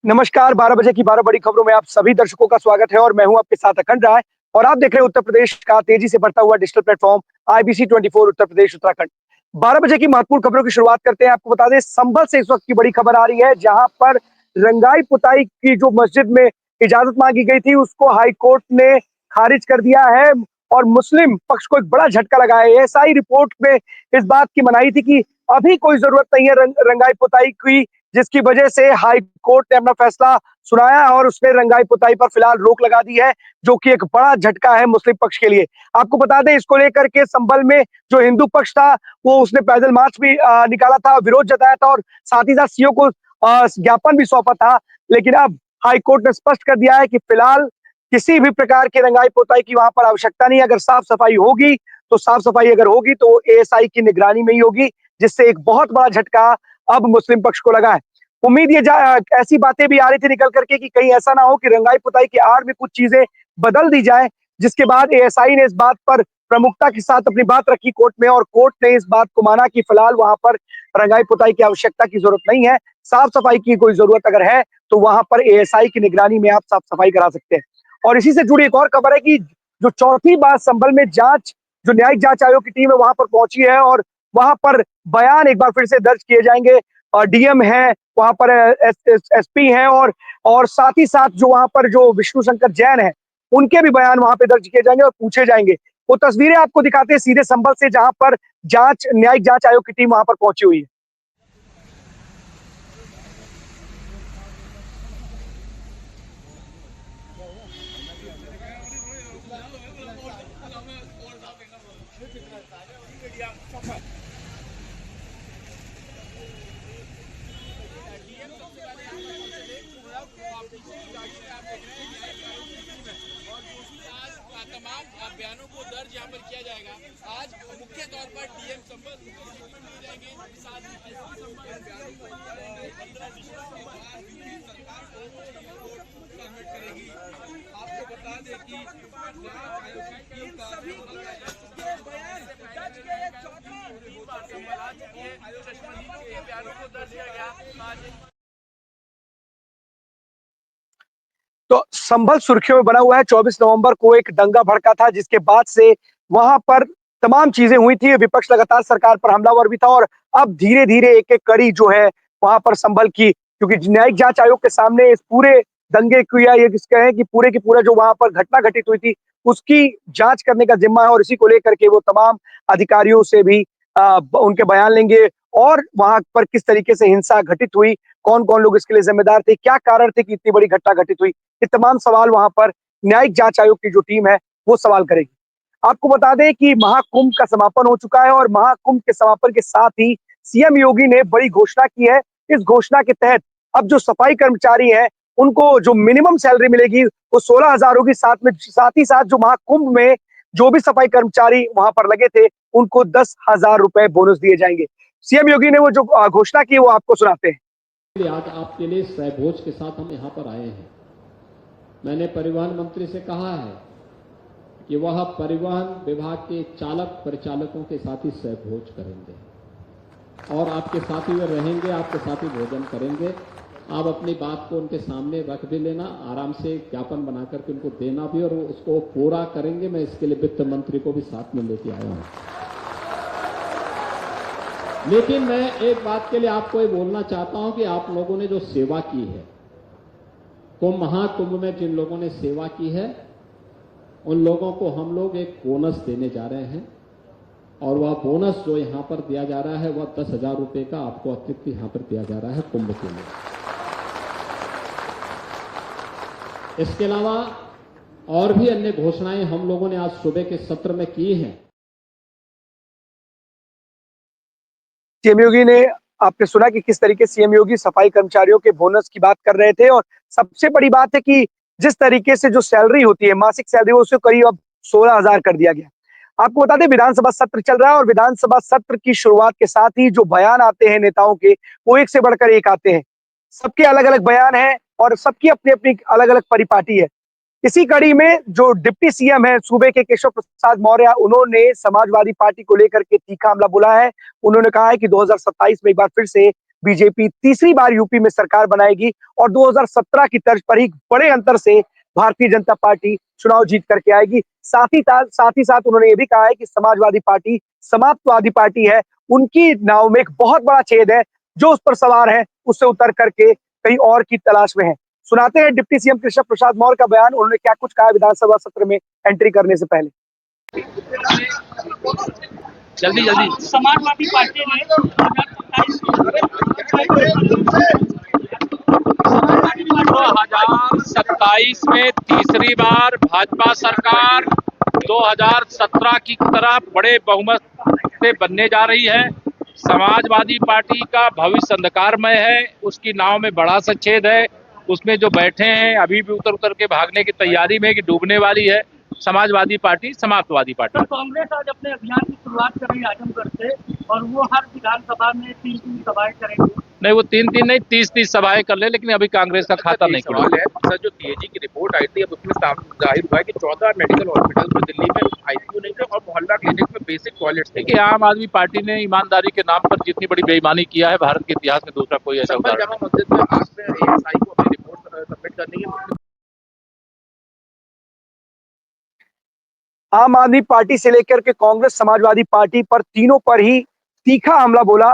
नमस्कार, 12 बजे की 12 बड़ी खबरों में आप सभी दर्शकों का स्वागत है और मैं हूं आपके साथ अखंड राय। और आप देख रहे हैं उत्तर प्रदेश का तेजी से बढ़ता हुआ digital platform IBC 24 Uttar Pradesh Uttarakhand. 12 बजे की महत्वपूर्ण खबरों की शुरुआत करते हैं। आपको बता दें, संभल से इस वक्त की बड़ी खबर आ रही है, जहां पर रंगाई पुताई की जो मस्जिद में इजाजत मांगी गई थी, उसको हाई कोर्ट ने खारिज कर दिया है और मुस्लिम पक्ष को एक बड़ा झटका लगा है। एएसआई रिपोर्ट में इस बात की मनाही थी कि अभी कोई जरूरत नहीं है रंगाई पुताई की, जिसकी वजह से हाई कोर्ट ने अपना फैसला सुनाया और उसने रंगाई पुताई पर फिलहाल रोक लगा दी है, जो कि एक बड़ा झटका है मुस्लिम पक्ष के लिए। आपको बता दें, इसको लेकर के संभल में जो हिंदू पक्ष था, वो उसने पैदल मार्च भी निकाला था, विरोध जताया था और साथ ही साथ सीओ को ज्ञापन भी सौंपा था। लेकिन अब हाई कोर्ट ने स्पष्ट कर दिया है कि फिलहाल किसी भी प्रकार की रंगाई पुताई की वहां पर आवश्यकता नहीं है। अगर साफ सफाई होगी तो साफ सफाई अगर होगी तो एएसआई की निगरानी में ही होगी, जिससे एक बहुत बड़ा झटका अब मुस्लिम पक्ष को लगा है। उम्मीद ऐसी बातें भी आ रही थी निकल करके कि कहीं ऐसा ना हो कि रंगाई पुताई की आड़ में कुछ चीजें बदल दी जाए, जिसके बाद एएसआई ने इस बात पर प्रमुखता के साथ अपनी बात रखी कोर्ट में और कोर्ट ने इस बात को माना कि फिलहाल वहां पर रंगाई पुताई की आवश्यकता की जरूरत नहीं है। साफ सफाई की कोई जरूरत अगर है तो वहां पर एएसआई की निगरानी में आप साफ सफाई करा सकते हैं। और इसी से जुड़ी एक और खबर है कि जो चौथी बार संभल में जो न्यायिक जांच आयोग की टीम है वहां पर पहुंची है और वहां पर बयान एक बार फिर से दर्ज किए जाएंगे। डीएम है वहां पर, एसपी हैं और साथ ही साथ जो वहां पर जो विष्णु शंकर जैन है, उनके भी बयान वहां पे दर्ज किए जाएंगे और पूछे जाएंगे। वो तस्वीरें आपको दिखाते हैं सीधे संभल से, जहां पर न्यायिक जांच आयोग की टीम वहां पर पहुंची हुई है। तमाम बयानों को दर्ज यहाँ पर किया जाएगा। आज मुख्य तौर पर डीएम संभल जाएंगे, साथ ही सबमिट करेगी। आपको बता दें कि बयानों को दर्ज किया गया। तो संभल सुर्खियों में बना हुआ है। 24 नवंबर को एक दंगा भड़का था, जिसके बाद से वहां पर तमाम चीजें हुई थी। विपक्ष लगातार सरकार पर हमलावर भी था और अब धीरे धीरे एक एक कड़ी जो है वहां पर संभल की, क्योंकि न्यायिक जांच आयोग के सामने इस पूरे दंगे को या ये किसका है कि पूरे की पूरा जो वहां पर घटना घटित हुई थी उसकी जांच करने का जिम्मा है और इसी को लेकर के वो तमाम अधिकारियों से भी उनके बयान लेंगे और वहां पर किस तरीके से हिंसा घटित हुई, कौन कौन लोग इसके लिए जिम्मेदार थे, क्या कारण थे कि इतनी बड़ी घटना घटित हुई, ये तमाम सवाल वहां पर न्यायिक जांच आयोग की जो टीम है वो सवाल करेगी। आपको बता दें कि महाकुंभ का समापन हो चुका है और महाकुंभ के समापन के साथ ही सीएम योगी ने बड़ी घोषणा की है। इस घोषणा के तहत अब जो सफाई कर्मचारी हैं उनको जो मिनिमम सैलरी मिलेगी वो 16,000 होगी। साथ ही साथ जो महाकुंभ में जो भी सफाई कर्मचारी वहां पर लगे थे उनको 10,000 रुपए बोनस दिए जाएंगे। सीएम योगी ने वो जो घोषणा की वो आपको सुनाते हैं। आज आपके लिए सहभोज के साथ हम यहाँ पर आए हैं। मैंने परिवहन मंत्री से कहा है कि वह परिवहन विभाग के चालक परिचालकों के साथ ही सहभोज करेंगे और आपके साथ ही वे रहेंगे, आपके साथ ही भोजन करेंगे। आप अपनी बात को उनके सामने रख भी लेना, आराम से ज्ञापन बना करके उनको देना भी और उसको पूरा करेंगे। मैं इसके लिए वित्त मंत्री को भी साथ में लेके आया हूं। लेकिन मैं एक बात के लिए आपको ये बोलना चाहता हूं कि आप लोगों ने जो सेवा की है, महाकुंभ में जिन लोगों ने सेवा की है, उन लोगों को हम लोग एक बोनस देने जा रहे हैं और वह बोनस जो यहां पर दिया जा रहा है वह 10,000 रुपए का आपको अतिरिक्त यहां पर दिया जा रहा है कुंभ के लिए। इसके अलावा और भी अन्य घोषणाएं हम लोगों ने आज सुबह के सत्र में की हैं। सीएम योगी ने, आपने सुना कि किस तरीके सीएम योगी सफाई कर्मचारियों के बोनस की बात कर रहे थे और सबसे बड़ी बात है कि जिस तरीके से जो सैलरी होती है, मासिक सैलरी, उससे करीब अब 16,000 कर दिया गया। आपको बता दें, विधानसभा सत्र चल रहा है और विधानसभा सत्र की शुरुआत के साथ ही जो बयान आते हैं नेताओं के, वो एक से बढ़कर एक आते हैं। सबके अलग अलग बयान हैं और सबकी अपनी अपनी अलग अलग परिपाटी है। इसी कड़ी में जो डिप्टी सीएम है सूबे के केशव प्रसाद मौर्य, उन्होंने समाजवादी पार्टी को लेकर के तीखा हमला बोला है। उन्होंने कहा है कि 2027 में एक बार फिर से बीजेपी तीसरी बार यूपी में सरकार बनाएगी और 2017 की तर्ज पर ही बड़े अंतर से भारतीय जनता पार्टी चुनाव जीत करके आएगी। साथ ही साथ उन्होंने ये भी कहा है कि समाजवादी पार्टी समाजवादी पार्टी है, उनकी नाव में एक बहुत बड़ा छेद है, जो उस पर सवार है उससे उतर करके कहीं और की तलाश में है। सुनाते हैं डिप्टी सीएम कृष्ण प्रसाद मौर्य का बयान, उन्होंने क्या कुछ कहा विधानसभा सत्र में एंट्री करने से पहले। जल्दी जल्दी समाजवादी पार्टी ने 2027 में तीसरी बार भाजपा सरकार 2017 की तरह बड़े बहुमत से बनने जा रही है। समाजवादी पार्टी का भविष्य अंधकारमय है, उसकी नाव में बड़ा सा छेद है, उसमें जो बैठे हैं अभी भी उतर उतर के भागने की तैयारी में कि डूबने वाली है। समाजवादी पार्टी समाजवादी पार्टी। कांग्रेस आज अपने अभियान की शुरुआत कर रही है आजमगढ़ से, और वो हर विधानसभा में 3-3 सभाएं करेंगे। नहीं, वो 3-3 नहीं 30-30 सभाएं कर ले, लेकिन अभी कांग्रेस का खाता नहीं खुला है। सर, जो सीएजी की रिपोर्ट आई थी, अब उसमें जाहिर हुआ है कि 14 मेडिकल हॉस्पिटल में दिल्ली में आईसीयू नहीं थे और मोहल्ला क्लिनिक में बेसिक टॉयलेट्स थे। कि आम आदमी पार्टी ने ईमानदारी के नाम पर जितनी बड़ी बेईमानी किया है, भारत के इतिहास में दूसरा कोई ऐसा उदाहरण जमा मस्जिद में आज में एएसआई को अपनी रिपोर्ट सबमिट करनी है। आम आदमी पार्टी से लेकर के कांग्रेस समाजवादी पार्टी पर तीनों पर ही तीखा हमला बोला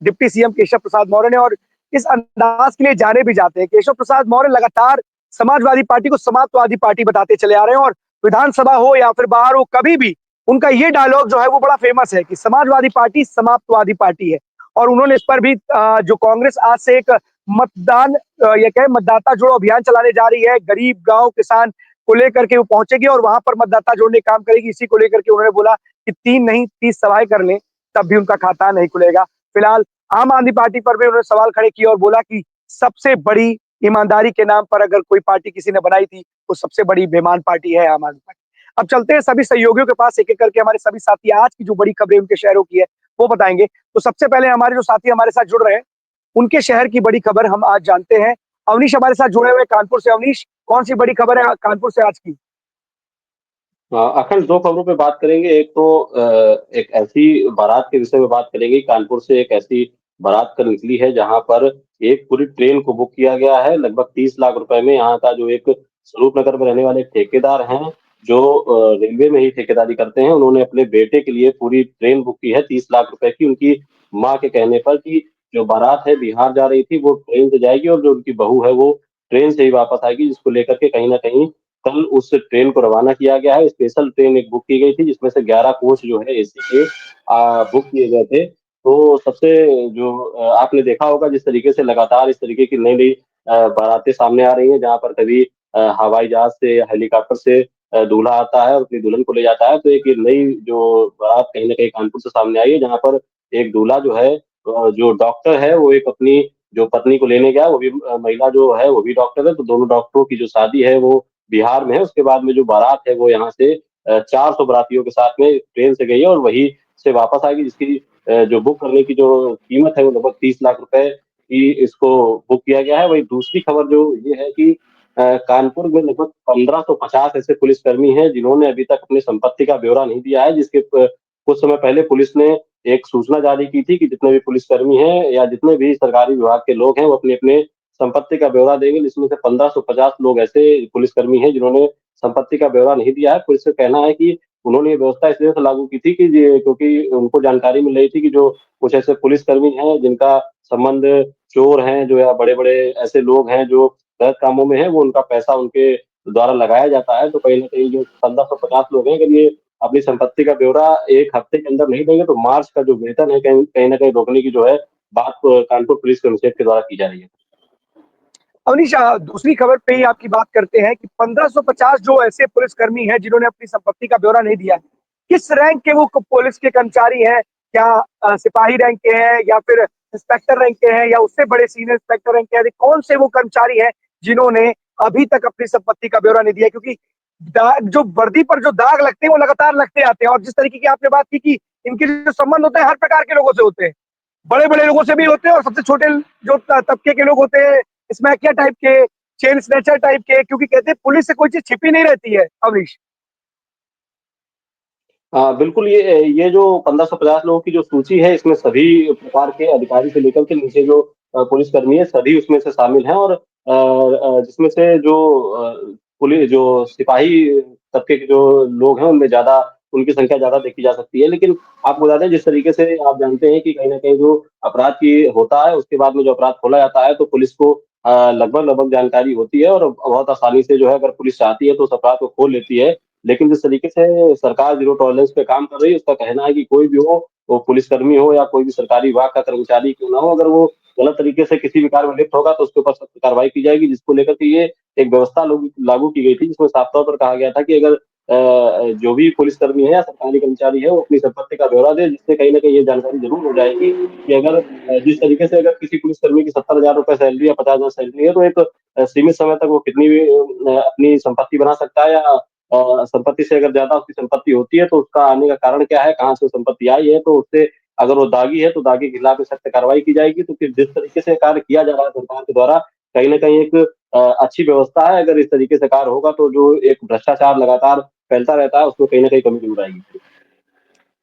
डिप्टी सीएम केशव प्रसाद मौर्य ने, और इस अंदाज के लिए जाने भी जाते हैं। केशव प्रसाद मौर्य लगातार समाजवादी पार्टी को समाजवादी पार्टी बताते चले आ रहे हैं, और विधानसभा हो या फिर बाहर हो, कभी भी उनका ये डायलॉग जो है वो बड़ा फेमस है कि समाजवादी पार्टी समाजवादी पार्टी है। और उन्होंने इस पर भी जो कांग्रेस आज से एक मतदाता जोड़ो अभियान चलाने जा रही है, गरीब गांव किसान को लेकर के वो पहुंचेगी और वहां पर मतदाता जोड़ने का काम करेगी। इसी को लेकर के उन्होंने बोला कि 3 नहीं 30 सभाएं कर लें तब भी उनका खाता नहीं खुलेगा। फिलहाल आम आदमी पार्टी पर भी उन्होंने सवाल खड़े किए और बोला कि सबसे बड़ी ईमानदारी के नाम पर अगर कोई पार्टी किसी ने बनाई थी तो सबसे बड़ी बेईमान पार्टी है आम आदमी पार्टी। अब चलते हैं सभी सहयोगियों के पास, एक एक करके हमारे सभी साथी आज की जो बड़ी खबरें उनके शहरों की है वो बताएंगे। तो सबसे पहले हमारे जो साथी हमारे साथ जुड़ रहे हैं उनके शहर की बड़ी खबर हम आज जानते हैं। अवनीश हमारे साथ जुड़े हुए कानपुर से। अवनीश, कौन सी बड़ी खबर है कानपुर से आज की? अखंड 2 खबरों पे बात करेंगे। एक तो एक ऐसी बारात के विषय में बात करेंगे। कानपुर से एक ऐसी बारात कर निकली है जहां पर एक पूरी ट्रेन को बुक किया गया है लगभग 30 लाख रुपए में। यहाँ का जो एक स्वरूप नगर में रहने वाले ठेकेदार हैं, जो रेलवे में ही ठेकेदारी करते हैं, उन्होंने अपने बेटे के लिए पूरी ट्रेन बुक की है 30 लाख रुपए की, उनकी माँ के कहने पर कि जो बारात है बिहार जा रही थी वो ट्रेन से जाएगी और जो उनकी बहू है वो ट्रेन से ही वापस आएगी, जिसको लेकर के कहीं ना कहीं कल उस ट्रेन को रवाना किया गया है। स्पेशल ट्रेन एक बुक की गई थी जिसमें से 11 कोच जो है एसी के बुक किए गए थे। तो सबसे जो आपने देखा होगा जिस तरीके से लगातार इस तरीके की नई नई बारातें सामने आ रही हैं, जहां पर कभी हवाई जहाज से या हेलीकॉप्टर से दूल्हा आता है और अपनी दुल्हन को ले जाता है। तो एक ये नई जो बारात कहीं ना कहीं कानपुर से सामने आई है, जहाँ पर एक दूल्हा जो है जो डॉक्टर है वो एक अपनी जो पत्नी को लेने गया, वो भी महिला जो है वो भी डॉक्टर है। तो दोनों डॉक्टरों की जो शादी है वो बिहार में है। उसके बाद में जो बारात है वो यहाँ से 400 बारातियों के साथ में ट्रेन से गई है और वही से वापस आएगी, जिसकी जो बुक करने की जो कीमत है वो लगभग 30 लाख रुपए की इसको बुक किया गया है। वही दूसरी खबर जो ये है कि कानपुर में लगभग 1550 ऐसे पुलिसकर्मी हैं जिन्होंने अभी तक अपनी संपत्ति का ब्यौरा नहीं दिया है, जिसके कुछ समय पहले पुलिस ने एक सूचना जारी की थी कि जितने भी पुलिसकर्मी हैं या जितने भी सरकारी विभाग के लोग हैं वो अपने अपने संपत्ति का ब्यौरा देंगे। जिसमें से 1550 लोग ऐसे पुलिसकर्मी हैं जिन्होंने संपत्ति का ब्यौरा नहीं दिया है। पुलिस का कहना है कि उन्होंने ये व्यवस्था इसलिए से लागू की थी कि क्योंकि उनको जानकारी मिल रही थी कि जो कुछ ऐसे पुलिसकर्मी हैं जिनका संबंध चोर हैं जो या बड़े बड़े ऐसे लोग हैं जो गलत कामों में हैं, वो उनका पैसा उनके द्वारा लगाया जाता है। तो कहीं ना कहीं जो 1550 लोग हैं, अगर ये अपनी संपत्ति का ब्यौरा 1 हफ्ते के अंदर नहीं देंगे तो मार्च का जो वेतन है कहीं ना कहीं रोकने की जो है बात कानपुर पुलिस कमिश्नरेट के द्वारा की जा रही है। अवनीश, दूसरी खबर पे ही आपकी बात करते हैं कि 1550 जो ऐसे पुलिसकर्मी हैं जिन्होंने अपनी संपत्ति का ब्यौरा नहीं दिया है, किस रैंक के वो पुलिस के कर्मचारी हैं? क्या सिपाही रैंक के हैं या फिर इंस्पेक्टर रैंक के हैं या उससे बड़े सीनियर इंस्पेक्टर रैंक के हैं? कौन से वो कर्मचारी हैं जिन्होंने अभी तक अपनी संपत्ति का ब्यौरा नहीं दिया? क्योंकि जो वर्दी पर जो दाग लगते हैं वो लगातार लगते आते हैं, और जिस तरीके की आपने बात की कि इनके जो संबंध होते हैं हर प्रकार के लोगों से होते हैं, बड़े बड़े लोगों से भी होते हैं और सबसे छोटे जो तबके के लोग होते हैं, स्मैकिया टाइप के, चेन स्नैचर टाइप के, क्योंकि कहते हैं पुलिस से कोई चीज छिपी नहीं रहती है। अवनीश, बिल्कुल ये जो 1550 लोगों की जो सूची है, इसमें सभी प्रकार के अधिकारी से लेकर के नीचे जो पुलिसकर्मी है, सभी उसमें से शामिल हैं और जिसमें से जो पुलिस जो सिपाही तबके के जो लोग हैं, उनमें ज़्यादा उनकी संख्या ज़्यादा देखी जा सकती है। लेकिन आपको बता दें, जिस तरीके से आप जानते हैं कि कहीं न कहीं जो अपराध की होता है, उसके बाद में जो अपराध खोला जाता है, तो पुलिस को लगभग-लगभग जानकारी होती है और बहुत आसानी से जो है, अगर पुलिस चाहती है, तो उस अपराध को खोल लेती है। लेकिन जिस तरीके से सरकार ज़ीरो टॉलरेंस पे काम कर रही है, उसका कहना है कि कोई भी हो, वो पुलिसकर्मी हो या कोई भी सरकारी विभाग का कर्मचारी क्यों ना हो, अगर वो गलत तरीके से किसी भी कार्य में लिप्त होगा, तो उसके ऊपर सख्त कार्रवाई की जाएगी, जिसको लेकर के ये एक व्यवस्था लागू की गई थी, जिसमें साफ तौर पर कहा गया था कि अगर जो भी पुलिसकर्मी है या सरकारी कर्मचारी है, वो अपनी संपत्ति का ब्यौरा दे, जिससे कहीं न कहीं ये जानकारी ज़रूर हो जाएगी कि अगर जिस तरीके से अगर किसी पुलिसकर्मी की 70,000 रुपए सैलरी या 50,000 सैलरी है, तो एक सीमित समय तक वो कितनी भी अपनी संपत्ति बना सकता है या संपत्ति से अगर ज़्यादा उसकी संपत्ति होती है, तो उसका आने का कारण क्या है, कहाँ से वो संपत्ति आई है, तो उससे अगर वो दागी है, तो दागी के खिलाफ सख्त कार्रवाई की जाएगी। तो फिर जिस तरीके से कार्य किया जा रहा है सरकार के द्वारा, कहीं न कहीं एक अच्छी व्यवस्था है। अगर इस तरीके से कार्य होगा, तो जो एक भ्रष्टाचार लगातार फैलता रहता है, उसमें कहीं न कहीं कमी ज़रूर आएगी।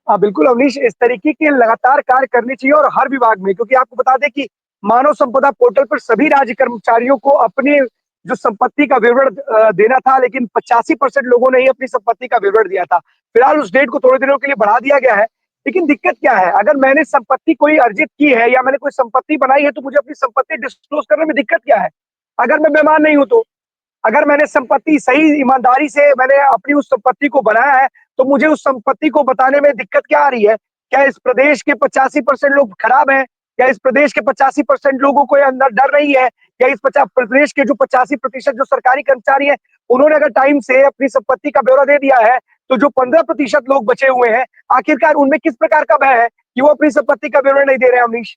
हाँ, बिल्कुल अवनीश, इस तरीके के लगातार कार्य करने चाहिए और हर विभाग में, क्योंकि आपको बता दें कि मानव संपदा पोर्टल पर सभी राज्य कर्मचारियों को अपनी जो संपत्ति का विवरण देना था, लेकिन 85% लोगों ने ही अपनी संपत्ति का विवरण दिया था। फिलहाल उस डेट को थोड़े दिनों के लिए बढ़ा दिया गया है, लेकिन दिक्कत क्या है, अगर मैंने संपत्ति कोई अर्जित की है या मैंने कोई संपत्ति बनाई है, तो मुझे अपनी संपत्ति डिस्क्लोज करने में दिक्कत क्या है? अगर मैं बीमार नहीं हूं तो, अगर मैंने संपत्ति सही ईमानदारी से मैंने अपनी उस संपत्ति को बनाया है, तो मुझे उस संपत्ति को बताने में दिक्कत क्या आ रही है? क्या इस प्रदेश के 85% लोग खराब हैं? क्या इस प्रदेश के 85% लोगों को अंदर डर नहीं है? क्या इस प्रदेश के जो 85% जो सरकारी कर्मचारी हैं, उन्होंने अगर टाइम से अपनी संपत्ति का ब्यौरा दे दिया है, तो जो 15% लोग बचे हुए हैं, आखिरकार उनमें किस प्रकार का भय है कि वो अपनी संपत्ति का ब्यौरा नहीं दे रहे हैं, अवनीश?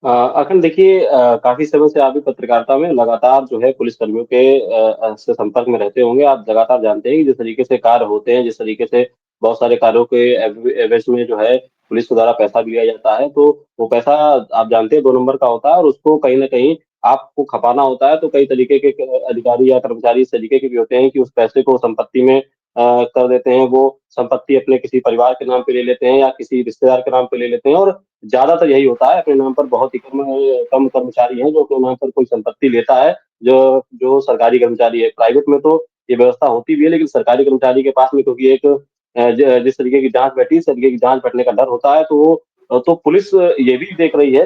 अखिल देखिए, काफ़ी समय से आप भी पत्रकारिता में लगातार जो है पुलिसकर्मियों के से संपर्क में रहते होंगे। आप लगातार जानते हैं कि जिस तरीके से कार्य होते हैं, जिस तरीके से बहुत सारे कार्यों के एवज में जो है पुलिस के द्वारा पैसा भी लिया जाता है, तो वो पैसा आप जानते हैं 2 नंबर का होता है और उसको कहीं न कहीं आपको खपाना होता है। तो कई तरीके के अधिकारी या कर्मचारी इस तरीके के भी होते हैं कि उस पैसे को संपत्ति में कर देते हैं। वो संपत्ति अपने किसी परिवार के नाम पे ले लेते हैं या किसी रिश्तेदार के नाम पे ले लेते हैं और ज़्यादातर यही होता है। अपने नाम पर बहुत ही कम कर्मचारी हैं जो अपने नाम पर कोई संपत्ति लेता है, जो जो सरकारी कर्मचारी है। प्राइवेट में तो ये व्यवस्था होती भी है, लेकिन सरकारी कर्मचारी के पास में क्योंकि एक जिस तरीके की जाँच बैठी, इस तरीके की जाँच बैठने का डर होता है, तो वो तो पुलिस ये भी देख रही है।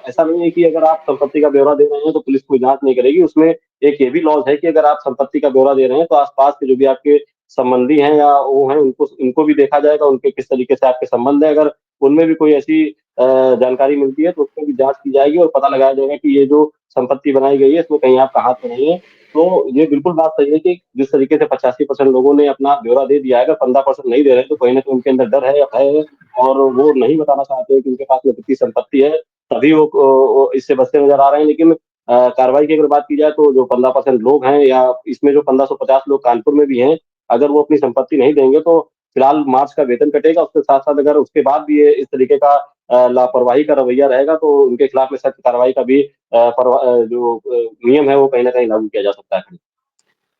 ऐसा नहीं है कि अगर आप संपत्ति का ब्यौरा दे रहे हैं, तो पुलिस कोई जाँच नहीं करेगी। उसमें एक ये भी लॉज़ है कि अगर आप संपत्ति का ब्यौरा दे रहे हैं, तो आस-पास के जो भी आपके संबंधी हैं या वो हैं, उनको भी देखा जाएगा, उनके किस तरीके से आपके संबंध है। अगर उनमें भी कोई ऐसी जानकारी मिलती है, तो उसमें भी जाँच की जाएगी और पता लगाया जाएगा कि ये जो संपत्ति बनाई गई है, इसमें कहीं आपका हाथ तो नहीं है। तो ये बिल्कुल बात सही है कि जिस तरीके से 85% लोगों ने अपना ब्यौरा दे दिया है, अगर 15% नहीं दे रहे हैं, तो कहीं न कहीं उनके अंदर डर है या भय है और वो नहीं बताना चाहते हैं कि उनके पास में कितनी संपत्ति है, तभी वो इससे बचते नज़र आ रहे हैं। लेकिन कार्रवाई की अगर बात की जाए, तो जो 15% लोग हैं या इसमें जो 1550 लोग कानपुर में भी हैं, अगर वो अपनी संपत्ति नहीं देंगे, तो फिलहाल मार्च का वेतन कटेगा। उसके साथ-साथ अगर उसके बाद भी ये इस तरीके का लापरवाही का रवैया रहेगा, तो उनके खिलाफ में सख्त कार्रवाई का भी जो नियम है, वो कहीं न कहीं लागू किया जा सकता है।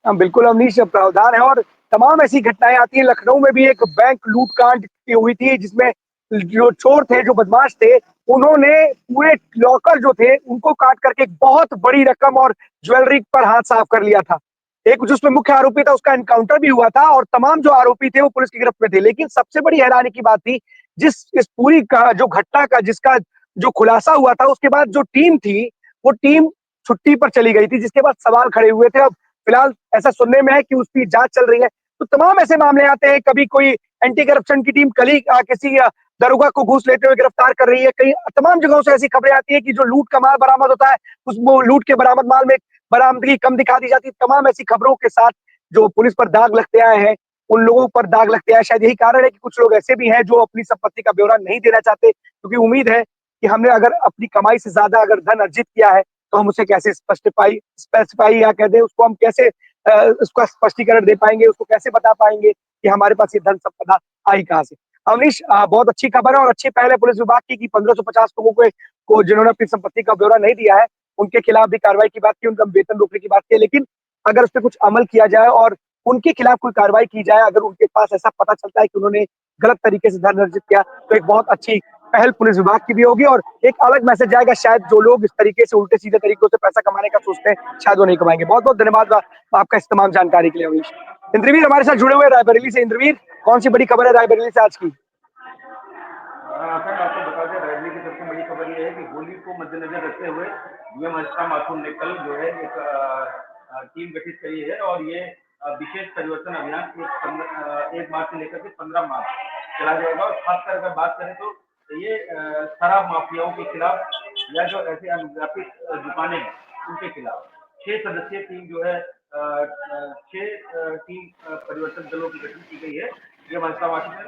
हाँ, बिल्कुल अवनीश, प्रावधान है और तमाम ऐसी घटनाएं आती हैं। लखनऊ में भी एक बैंक लूटकांड की हुई थी, जिसमें जो चोर थे, जो बदमाश थे, उन्होंने पूरे लॉकर जो थे उनको काट करके एक बहुत बड़ी रकम और ज्वेलरी पर हाथ साफ कर लिया था। एक जिसमें मुख्य आरोपी था, उसका एनकाउंटर भी हुआ था और तमाम जो आरोपी थे वो पुलिस की गिरफ्त में थे। लेकिन सबसे बड़ी हैरानी की बात थी, जिस इस पूरी का जो घटना का जिसका जो खुलासा हुआ था, उसके बाद जो टीम थी, वो टीम छुट्टी पर चली गई थी, जिसके बाद सवाल खड़े हुए थे। अब फिलहाल ऐसा सुनने में है कि उसकी जांच चल रही है। तो तमाम ऐसे मामले आते हैं, कभी कोई एंटी करप्शन की टीम कल ही किसी दरोगा को घूस लेते हुए गिरफ्तार कर रही है। कई तमाम जगहों से ऐसी खबरें आती है कि जो लूट का माल बरामद होता है, उस वो लूट के बरामद माल में बरामदगी कम दिखा दी जाती है। तमाम ऐसी खबरों के साथ जो पुलिस पर दाग लगते आए हैं, उन लोगों पर दाग लगते आए, शायद यही कारण है कि कुछ लोग ऐसे भी हैं जो अपनी संपत्ति का ब्यौरा नहीं देना चाहते, क्योंकि उम्मीद है कि हमने अगर अपनी कमाई से ज्यादा अगर धन अर्जित किया है, तो हम उसे कैसे स्पेसिफाई या कह दें उसको, हम कैसे उसका स्पष्टीकरण दे पाएंगे, उसको कैसे बता पाएंगे कि हमारे पास ये धन संपदा आई कहाँ से। अवनीश, बहुत अच्छी खबर है और अच्छी पहल है पुलिस विभाग की कि 1550 लोगों को जिन्होंने अपनी संपत्ति का ब्यौरा नहीं दिया है, उनके खिलाफ भी कार्रवाई की बात की, उनका वेतन रोकने की बात की। लेकिन अगर उस पर कुछ अमल किया जाए और उनके खिलाफ कोई कार्रवाई की जाए। अगर उनके पास ऐसा पता चलता है कि उन्होंने गलत तरीके से धन अर्जित किया, तो एक बहुत अच्छी पहल पुलिस विभाग की भी होगी और एक अलग मैसेज जाएगा। शायद जो लोग इस तरीके से उल्टे सीधे तरीकों से पैसा कमाने का सोचते हैं, शायद वो नहीं कमाएंगे। बहुत बहुत धन्यवाद आपका इस तमाम जानकारी के लिए अवनीश। इंद्रवीर हमारे साथ जुड़े हुए रायबरेली से। इंद्रवीर, कौन सी बड़ी खबर है रायबरेली से आज की? सर, आपको बता दें, रैली की सबसे बड़ी खबर ये है कि होली को मद्देनजर रखते हुए डीएम हर्षिता माथुर ने कल जो है एक टीम गठित करी है और ये विशेष परिवर्तन अभियान 1 मार्च से लेकर के 15 मार्च चला जाएगा। और खासकर अगर बात करें तो ये शराब माफियाओं के खिलाफ या जो ऐसे अनुज्ञापित दुकानें हैं उनके खिलाफ 6 सदस्यीय टीम जो है 6 टीम परिवर्तन दलों की गठन की गई है। ये हर्षिता माथुर ने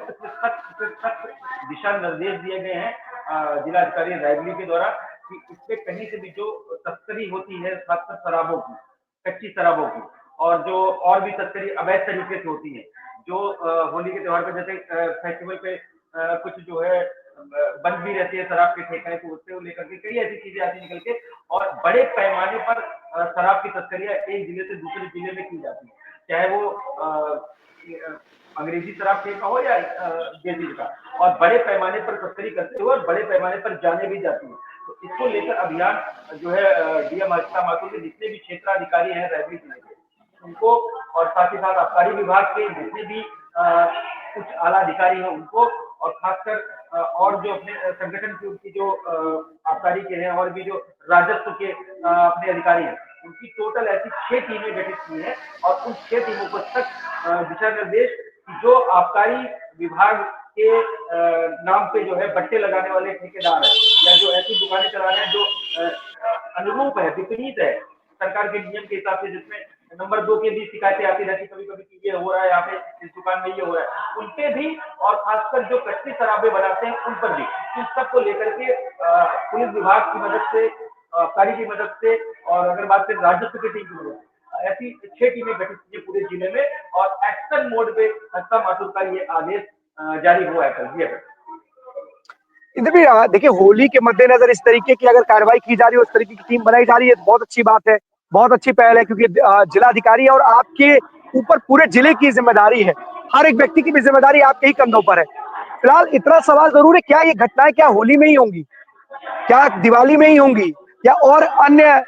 सख्त दिशा निर्देश दिए गए हैं जिलाधिकारी रायबरेली के द्वारा कि इससे कहीं से भी जो तस्करी होती है, खासकर शराबों की, कच्ची शराबों की, और जो और भी तस्करी अवैध तरीके से होती है, जो होली के त्योहार पर जैसे फेस्टिवल पे कुछ जो है बंद भी रहती है शराब के ठेके, तो उससे लेकर के कई ऐसी चीजें आती निकल के और बड़े पैमाने पर शराब की तस्करियां एक जिले से दूसरे जिले में की जाती है, चाहे वो अंग्रेजी शराब ठेका हो या देसी का, और बड़े पैमाने पर तस्करी करते हुए और बड़े पैमाने पर जाने भी जाती है। तो इसको लेकर अभियान जो है डीएम हर्षिता माथुर के जितने भी क्षेत्राधिकारी हैं रायबरेली जिले के, उनको और साथ ही साथ आबकारी विभाग के जितने भी कुछ आला अधिकारी हैं उनको, और खासकर और जो अपने संगठन की उनकी जो आबकारी के हैं और भी जो राजस्व के अपने अधिकारी हैं, उनकी टोटल ऐसी 6 टीमें गठित की हैं और उन 6 टीमों को तक दिशा निर्देश जो आबकारी विभाग के नाम पे जो है बट्टे लगाने वाले ठेकेदार हैं या जो ऐसी दुकानें चला रहे हैं जो अनुरूप है, विपरीत है सरकार के नियम के हिसाब से, जिसमें नंबर 2 के भी शिकायतें आती रहती, कभी कभी कि ये हो रहा है यहाँ पे, इस दुकान में ये हो रहा है, उनपे भी, और खासकर जो कच्ची शराबें बनाते हैं उन पर भी, इन सबको लेकर के पुलिस विभाग की मदद से, आबकारी की मदद से, और अगर बात करें राजस्व की टीम की मदद से, ऐसी 6 टीमें गठित की पूरे जिले में और एक्शन मोड पे हर्षिता माथुर का ये आदेश जारी हुआ है कल। इंद्रवीर, देखिए, होली के मद्देनजर इस तरीके की अगर कार्रवाई की जा रही है, उस तरीके की टीम बनाई जा रही है, तो बहुत अच्छी बात है, बहुत अच्छी पहल है, क्योंकि जिलाधिकारी और आपके ऊपर पूरे जिले की जिम्मेदारी है। हर एक व्यक्ति की भी जिम्मेदारी आपके ही कंधों पर है। फिलहाल इतना सवाल जरूर है, क्या ये घटनाएं क्या होली में ही होंगी, क्या दिवाली में ही होंगी, या और अन्य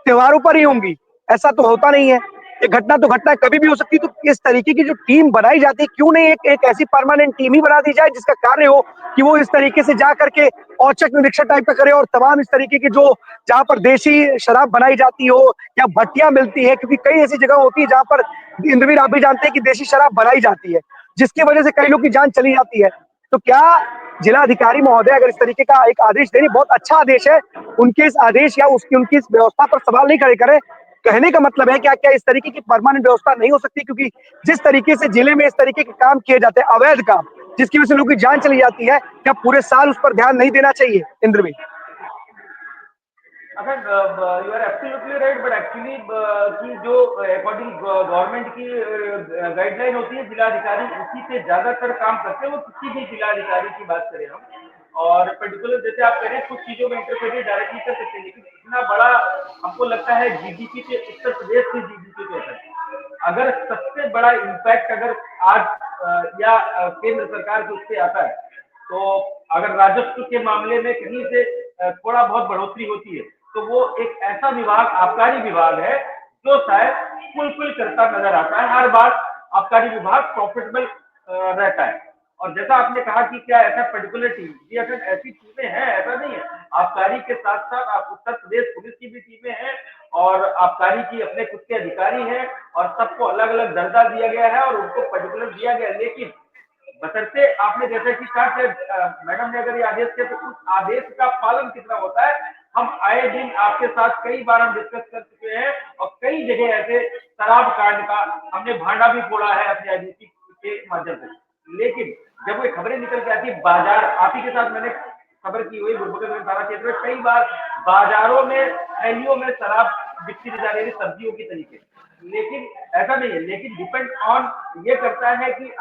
त्योहारों पर ही होंगी? ऐसा तो होता नहीं है, ये घटना तो घटना कभी भी हो सकती है। तो इस तरीके की जो टीम बनाई जाती है, क्यों नहीं एक ऐसी परमानेंट टीम ही बना दी जाए जिसका कार्य हो कि वो इस तरीके से जा करके औचक निरीक्षण टाइप का करे और तमाम इस तरीके की जो जहां पर देशी शराब बनाई जाती हो या भट्टियां मिलती है, क्योंकि कई ऐसी जगह होती है जहां पर, इंद्रवीर आप भी जानते हैं, कि देशी शराब बनाई जाती है, जिसकी वजह से कई लोग की जान चली जाती है। तो क्या जिलाधिकारी महोदय अगर इस तरीके का एक आदेश दे रही, बहुत अच्छा आदेश है, उनके इस आदेश या उनकी इस व्यवस्था पर सवाल नहीं खड़े करें। कहने का मतलब है क्या क्या इस तरीके की परमानेंट व्यवस्था नहीं हो सकती? क्योंकि जिस तरीके से जिले में इस तरीके के काम किए जाते हैं, अवैध काम, जिसकी वजह से लोगों की जान चली जाती है, क्या पूरे साल उस पर ध्यान नहीं देना चाहिए? Indraveer, you are absolutely right, but actually की जो अकॉर्डिंग गवर्नमेंट की गाइडलाइन होती है, जिलाधिकारी उसी पे ज्यादातर काम करते हैं। वो किसी भी जिलाधिकारी की बात करें हम, और पर्टिकुलर जैसे आप कह रहे हैं कुछ चीजों में इंटरफेयर डायरेक्टली कर सकते हैं, लेकिन इतना बड़ा हमको लगता है जीडीपी पे, उत्तर प्रदेश की जीडीपी पे होता है, अगर सबसे बड़ा इम्पैक्ट अगर आज या केंद्र सरकार को उससे आता है, तो अगर राजस्व के मामले में कहीं से थोड़ा बहुत बढ़ोतरी होती है, तो वो एक ऐसा विभाग, आबकारी विभाग है, जो शायद फुलफिल करता नजर आता है। हर बार आबकारी विभाग प्रॉफिटेबल रहता है। और जैसा आपने कहा कि क्या ऐसा पर्टिकुलर टीम, जी अगर ऐसी टीमें हैं, ऐसा नहीं है, आबकारी के साथ साथ आप उत्तर प्रदेश पुलिस की भी टीमें हैं और आबकारी की अपने खुद के अधिकारी हैं, और सबको अलग अलग दर्जा दिया गया है और उनको पर्टिकुलर दिया गया है। लेकिन बशर्ते आपने जैसे कि कहा, मैडम ने अगर ये आदेश किया, तो उस आदेश का पालन कितना होता है, हम आए दिन आपके साथ कई बार हम डिस्कस कर चुके हैं, और कई जगह ऐसे शराब कांड का हमने भांडा भी फोड़ा है अपने आईबीसी के माध्यम से। लेकिन जब वो खबरें निकल के आती है, बाजार, आप ही के साथ मैंने खबर की हुई, गुरबखर थाना क्षेत्र में कई बार बाजारों में थैलियों में शराब बिकती जा रही है सब्जियों की तरीके, लेकिन ऐसा नहीं है। लेकिन डिपेंड ऑन ये करता है कि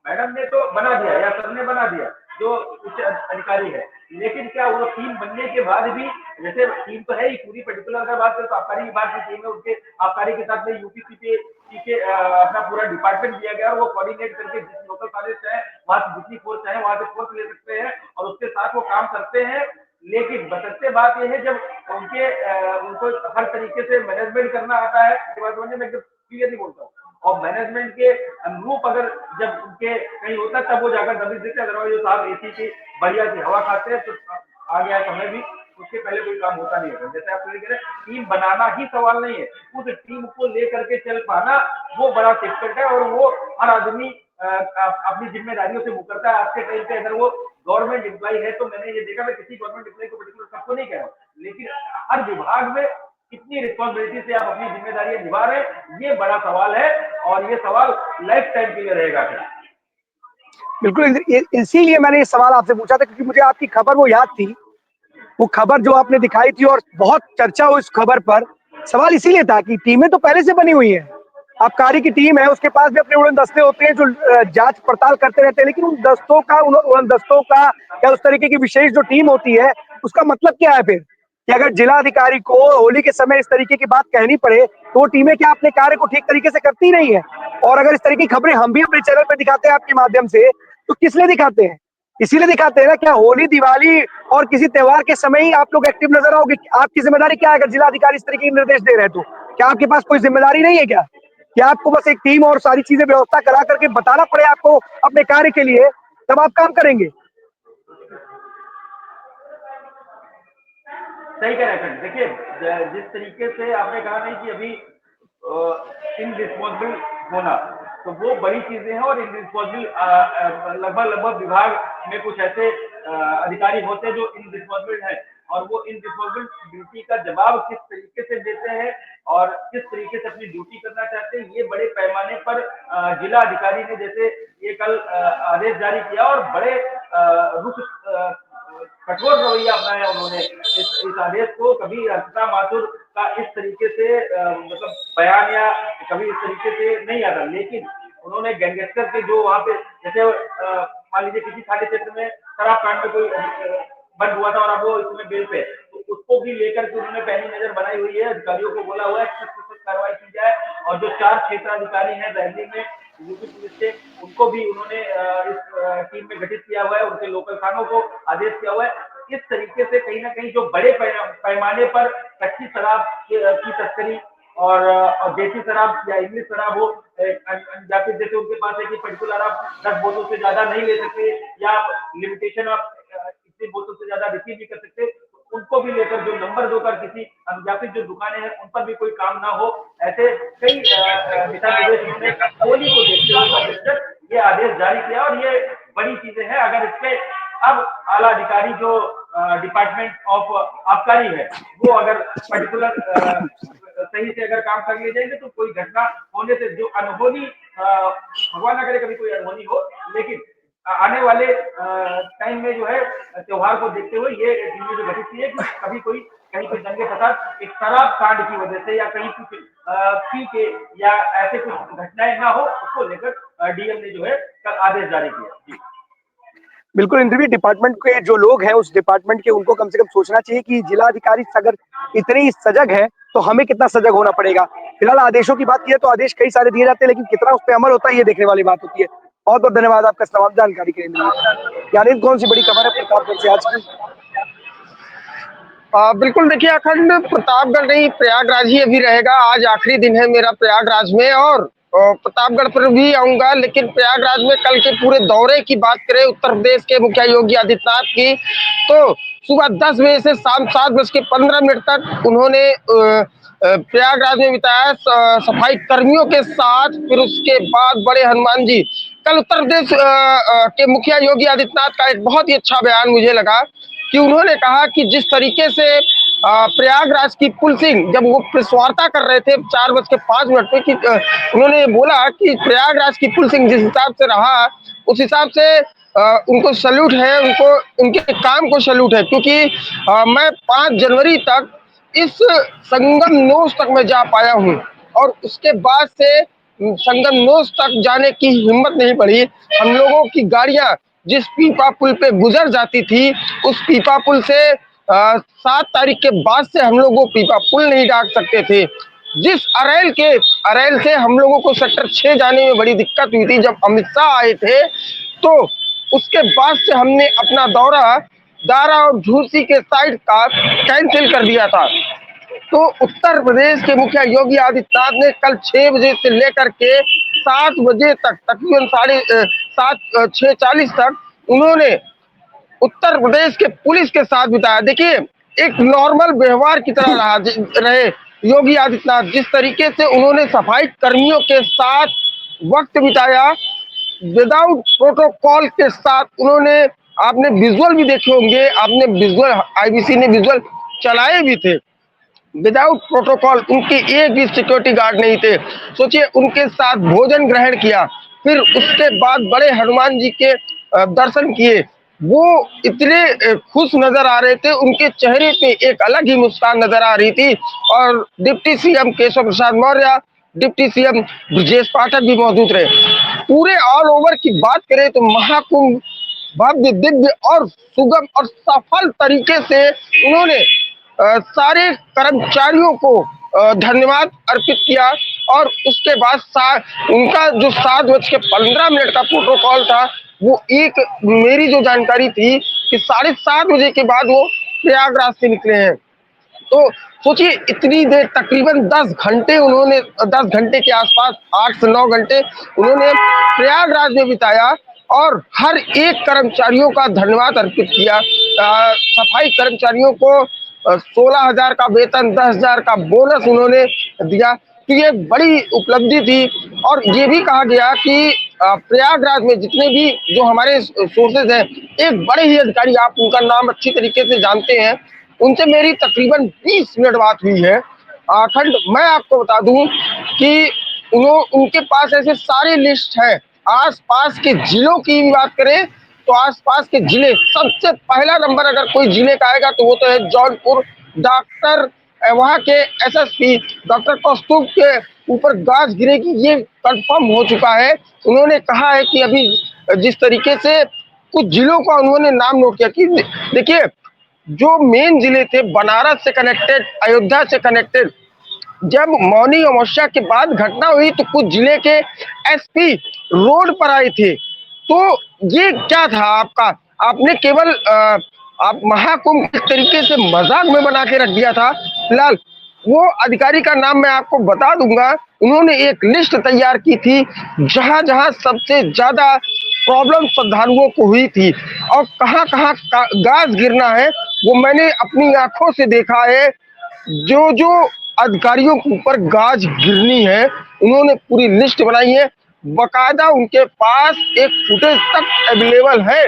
मैडम ने तो बना दिया या सबने बना दिया जो उच्च अधिकारी है, लेकिन क्या वो टीम बनने के बाद भी, जैसे टीम तो है ही पूरी, पर्टिकुलर अगर बात करें तो आबकारी विभाग की टीम है, उनके आबकारी के साथ में यूपीसी पे के अपना पूरा डिपार्टमेंट दिया गया और वो कोऑर्डिनेट करके जिस लोकल कॉलेज चाहे वहाँ से जितनी फोर्स चाहे वहाँ से फोर्स ले सकते हैं और उसके साथ वो काम करते हैं। लेकिन बशर्ते बात यह है जब उनको हर तरीके से मैनेजमेंट करना आता है, मैं एकदम क्लियरली बोलता हूँ, और मैनेजमेंट के अनुरूप अगर जब उनके कहीं होता है तब वो जाकर दबिश देते हैं। अदरवाइज साहब एसी की बढ़िया सी हवा खाते हैं तो आ गया समय भी, उसके पहले कोई काम होता नहीं है। जैसे आप कह रहे हैं टीम बनाना ही सवाल नहीं है, उस टीम को लेकर के चल पाना वो बड़ा डिफिकल्ट है और वो हर आदमी अपनी जिम्मेदारियों से मुकरता है। आज के टाइम पे अगर वो गवर्नमेंट एम्प्लॉय है तो मैंने ये देखा, मैं किसी गवर्नमेंट एम्प्लॉय को पर्टिकुलर सबको नहीं कह रहा हूँ, लेकिन हर विभाग में कितनी रिस्पॉन्सिबिलिटी से आप अपनी जिम्मेदारियां निभा रहे हैं, ये बड़ा सवाल है और ये सवाल लाइफ टाइम के लिए रहेगा। बिल्कुल, इसीलिए मैंने ये सवाल आपसे पूछा था क्योंकि मुझे आपकी खबर वो याद थी, वो खबर जो आपने दिखाई थी और बहुत चर्चा हुई उस खबर पर। सवाल इसीलिए था कि टीमें तो पहले से बनी हुई हैं, आबकारी की टीम है, उसके पास भी अपने उड़न दस्ते होते हैं जो जांच पड़ताल करते रहते हैं, लेकिन उड़न दस्तों का या उस तरीके की विशेष जो टीम होती है उसका मतलब क्या है फिर कि अगर जिला अधिकारी को होली के समय इस तरीके की बात कहनी पड़े तो वो टीमें क्या अपने कार्य को ठीक तरीके से करती नहीं है? और अगर इस तरह की खबरें हम भी अपने चैनल पर दिखाते हैं आपके माध्यम से, तो किस लिए दिखाते हैं? इसीलिए दिखाते हैं ना, क्या होली, दिवाली और किसी त्योहार के समय ही आप लोग एक्टिव नजर आओगे? आपकी जिम्मेदारी क्या है अगर जिला अधिकारी इस तरीके के निर्देश दे रहे हैं तो? क्या आपके पास कोई जिम्मेदारी नहीं है क्या? क्या आपको बस एक टीम और सारी चीजें व्यवस्था करा करके बताना पड़े आपको अपने कार्य के लिए, तब आप काम करेंगे? सही कह रहे हैं। देखिए, जिस तरीके से आपने कहा नहीं कि अभी इनरिस्पॉन्सिबल होना, तो वो बड़ी चीजें हैं और इनरिस्पॉन्सिबल लगभग विभाग में कुछ ऐसे अधिकारी होते हैं जो इनरिस्पॉन्सिबल हैं और वो इनरिस्पॉन्सिबल ड्यूटी का जवाब किस तरीके से देते हैं और किस तरीके से अपनी ड्यूटी करना चाहते हैं, ये बड़े पैमाने पर जिला अधिकारी ने जैसे ये कल आदेश जारी किया और बड़े रुख कठोर रवैया अपनाया उन्होंने। इस आदेश को कभी अर्चना माथुर का इस तरीके से मतलब बयान या कभी इस तरीके से नहीं आता, लेकिन उन्होंने गैंगस्टर के जो वहाँ पे जैसे मान लीजिए किसी थाने क्षेत्र में शराब कांड में कोई बंद हुआ था और अब वो इसमें बेल पे, तो उसको भी लेकर के उन्होंने पहली नजर बनाई हुई है। अधिकारियों को बोला हुआ है सख्त कार्रवाई की जाए और जो 4 क्षेत्राधिकारी हैं दिल्ली में यूपी पुलिस के, उनको भी उन्होंने इस टीम में गठित किया हुआ है, उनके लोकल थानों को आदेश किया हुआ है। इस तरीके से कहीं ना कहीं जो बड़े पैमाने पर कच्ची शराब की तस्करी और देसी शराब या इंग्लिश शराब हो, या फिर जैसे उनके पास है कि पर्टिकुलर आप 10 बोतल से ज्यादा नहीं ले सकते या लिमिटेशन आप इतनी बोतल से ज्यादा रिसीव नहीं कर सकते, उनको भी लेकर जो नंबर 2 पर किसी या फिर जो दुकानें हैं उन पर भी कोई काम ना हो, ऐसे कई दिशा निर्देश उन्होंने होली को देखते हुए ये आदेश जारी किया और ये बड़ी चीजें हैं। अगर इसपे अब आला अधिकारी जो डिपार्टमेंट ऑफ आबकारी है वो अगर पर्टिकुलर सही से अगर काम कर ले जाएंगे तो कोई घटना होने से जो अनहोनी, भगवान ना करे कभी कोई अनहोनी हो, लेकिन आने वाले टाइम में जो है त्योहार को देखते हुए ये चीजें जो घटित की है कि कभी कोई कहीं कोई दंगे फसाद एक शराब कांड की वजह से या कहीं कुछ पी के या ऐसे कुछ घटनाएं ना हो, उसको लेकर डीएम ने जो है कल आदेश जारी किया। बिल्कुल, इंटरव्यू डिपार्टमेंट के जो लोग हैं उस डिपार्टमेंट के, उनको कम से कम सोचना चाहिए कि जिला अधिकारी अगर इतनी सजग है तो हमें कितना सजग होना पड़ेगा। फिलहाल आदेशों की बात की है तो आदेश कई सारे दिए जाते हैं, लेकिन कितना उस पर अमल होता है ये देखने वाली बात होती है। बहुत बहुत धन्यवाद आपका तमाम जानकारी के लिए। यानी कौन सी बड़ी खबर है प्रतापगढ़ से आज की? बिल्कुल, देखिए अखंड प्रतापगढ़ नहीं, प्रयागराज ही अभी रहेगा। आज आखिरी दिन है मेरा प्रयागराज में और प्रतापगढ़ पर भी आऊंगा, लेकिन प्रयागराज में कल के पूरे दौरे की बात करें उत्तर प्रदेश के मुखिया योगी आदित्यनाथ की, तो सुबह 10 बजे से शाम 7:15 तक उन्होंने प्रयागराज में बिताया सफाई कर्मियों के साथ। फिर उसके बाद बड़े हनुमान जी, कल उत्तर प्रदेश के मुखिया योगी आदित्यनाथ का एक बहुत ही अच्छा बयान मुझे लगा कि उन्होंने कहा कि जिस तरीके से प्रयागराज की पुलिसिंग, जब वो प्रेस वार्ता कर रहे थे 4:05 पे, कि उन्होंने बोला कि प्रयागराज की पुलिसिंग जिस हिसाब से रहा उस हिसाब से उनको सैल्यूट है, उनको उनके काम को सैल्यूट है, क्योंकि मैं 5 जनवरी तक इस संगम नोस तक मैं जा पाया हूँ और उसके बाद से संगम नोस तक जाने की हिम्मत नहीं बढ़ी। हम लोगों की गाड़ियां जिस पीपा पुल पे गुजर जाती थी, उस पीपा पुल से 7 तारीख के बाद से हम लोग वो पीपा पुल नहीं डाक सकते थे। जिस अरेल से हम लोगों को सेक्टर 6 जाने में बड़ी दिक्कत हुई थी जब अमित शाह आए थे, तो उसके बाद से हमने अपना दौरा दारा और झूसी के साइड का कैंसिल कर दिया था। तो उत्तर प्रदेश के मुखिया योगी आदित्यनाथ ने कल 6 बजे से लेकर के 7 बजे तक, तकरीबन 6:40 तक उन्होंने उत्तर प्रदेश के पुलिस के साथ बिताया। देखिए, एक नॉर्मल व्यवहार की तरह रहे योगी आदित्यनाथ। जिस तरीके से उन्होंने सफाई कर्मियों के साथ वक्त बिताया, विदाउट प्रोटोकॉल के साथ उन्होंने, आपने विजुअल भी देखे होंगे, आपने विजुअल, आईबीसी ने विजुअल चलाए भी थे, विदाउट प्रोटोकॉल, उनके एक भी सिक्योरिटी गार्ड नहीं थे। सोचिए, उनके साथ भोजन ग्रहण किया, फिर उसके बाद बड़े हनुमान जी के दर्शन किए। वो इतने खुश नजर आ रहे थे, उनके चेहरे पे एक अलग ही मुस्कान नजर आ रही थी। और deputy CM Keshav Prasad Maurya, deputy CM Brajesh Pathak भी मौजूद रहे। पूरे ऑल ओवर की बात करें तो महाकुंभ भव्य, दिव्य और सुगम और सफल तरीके से उन्होंने सारे कर्मचारियों को धन्यवाद अर्पित किया। और उसके बाद उनका जो 7:15 का प्रोटोकॉल था, वो एक, मेरी जो जानकारी थी कि 7:30 बजे के बाद वो प्रयागराज से निकले हैं। तो सोचिए, इतनी देर, तकरीबन 10 घंटे उन्होंने, 10 घंटे के आसपास, 8 से 9 घंटे उन्होंने प्रयागराज में बिताया और हर एक कर्मचारियों का धन्यवाद अर्पित किया। सफाई कर्मचारियों को 16,000 का वेतन, 10,000 का बोनस उन्होंने दिया। तो ये बड़ी उपलब्धि थी। और ये भी कहा गया कि प्रयागराज में जितने भी जो हमारे सोर्सेज हैं, एक बड़े ही अधिकारी, आप उनका नाम अच्छी तरीके से जानते हैं, उनसे मेरी तकरीबन 20 मिनट बात हुई है। अखंड, मैं आपको बता दूं कि उनके पास ऐसे सारे लिस्ट है। आसपास के जिलों की भी बात करें तो आसपास के जिले, सबसे पहला नंबर अगर कोई जिले का आएगा तो वो तो है जौनपुर। डॉक्टर, वहाँ के एसएसपी डॉक्टर कौस्तुभ के ऊपर गाज गिरेगी, ये कंफर्म हो चुका है। उन्होंने कहा है कि अभी जिस तरीके से कुछ जिलों का उन्होंने नाम नोट किया कि देखिए, जो मेन जिले थे, बनारस से कनेक्टेड, अयोध्या से कनेक्टेड, जब मौनी अमावस्या के बाद घटना हुई तो कुछ जिले के एसपी रोड पर आए थे। तो ये क्या था आपका, आपने केवल आप महाकुंभ किस तरीके से मजाक में बना के रख दिया था। फिलहाल वो अधिकारी का नाम मैं आपको बता दूंगा। उन्होंने एक लिस्ट तैयार की थी जहां जहां सबसे ज्यादा प्रॉब्लम श्रद्धालुओं को हुई थी और कहां कहां गाज गिरना है, वो मैंने अपनी आंखों से देखा है। जो जो अधिकारियों के ऊपर गाज गिरनी है, उन्होंने पूरी लिस्ट बनाई है। बकायदा उनके पास एक फुटेज तक अवेलेबल है,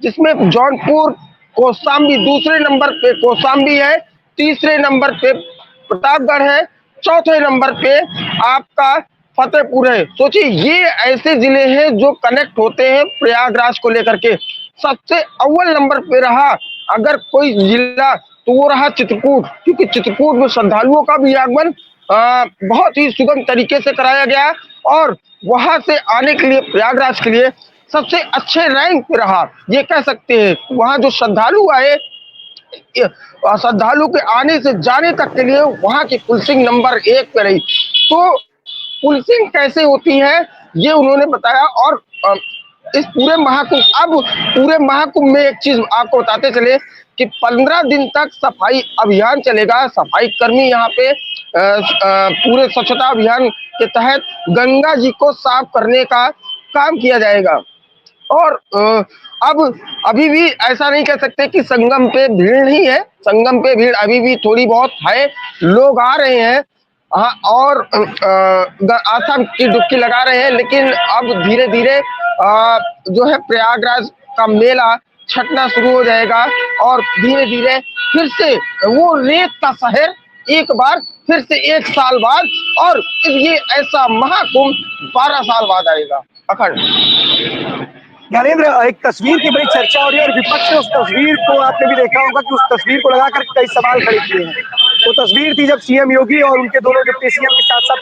जिसमें जौनपुर, कौशाम्बी, दूसरे नंबर पे कौशाम्बी है, तीसरे नंबर पे प्रतापगढ़ है, चौथे नंबर पे आपका फतेहपुर है। सोचिए, ये ऐसे जिले हैं जो कनेक्ट होते हैं प्रयागराज को लेकर के। सबसे अव्वल नंबर पे रहा अगर कोई जिला तो वो रहा चित्रकूट, क्योंकि चित्रकूट में श्रद्धालुओं का भी आगमन बहुत ही सुगम तरीके से कराया गया और वहां से आने के लिए, प्रयागराज के लिए सबसे अच्छे रैंक पे रहा, ये कह सकते हैं। वहां जो श्रद्धालु आए, श्रद्धालु के आने से जाने तक के लिए वहां की पुलिसिंग नंबर 1 पे रही। तो पुलिसिंग कैसे होती है ये उन्होंने बताया। और इस पूरे महाकुंभ में एक चीज आपको बताते चले कि 15 दिन तक सफाई अभियान चलेगा। सफाई कर्मी यहाँ पे पूरे स्वच्छता अभियान के तहत गंगा जी को साफ करने का काम किया जाएगा। और अब अभी भी ऐसा नहीं कह सकते कि संगम पे भीड़ नहीं है, संगम पे भीड़ अभी भी थोड़ी बहुत है, लोग आ रहे हैं और आस्था की डुबकी लगा रहे हैं। लेकिन अब धीरे धीरे जो है प्रयागराज का मेला छटना शुरू हो जाएगा और धीरे धीरे फिर से वो रेत का शहर एक बार फिर से 1 साल बाद, और ये ऐसा महाकुंभ 12 साल बाद आएगा। अखंड। ज्ञानेंद्र, एक तस्वीर की बड़ी चर्चा हो रही है और विपक्ष ने उस तस्वीर को, आपने भी देखा होगा कि उस तस्वीर को लगाकर कई सवाल खड़े किए हैं। वो तस्वीर थी जब सीएम योगी और उनके दोनों डिप्टी सीएम के साथ साथ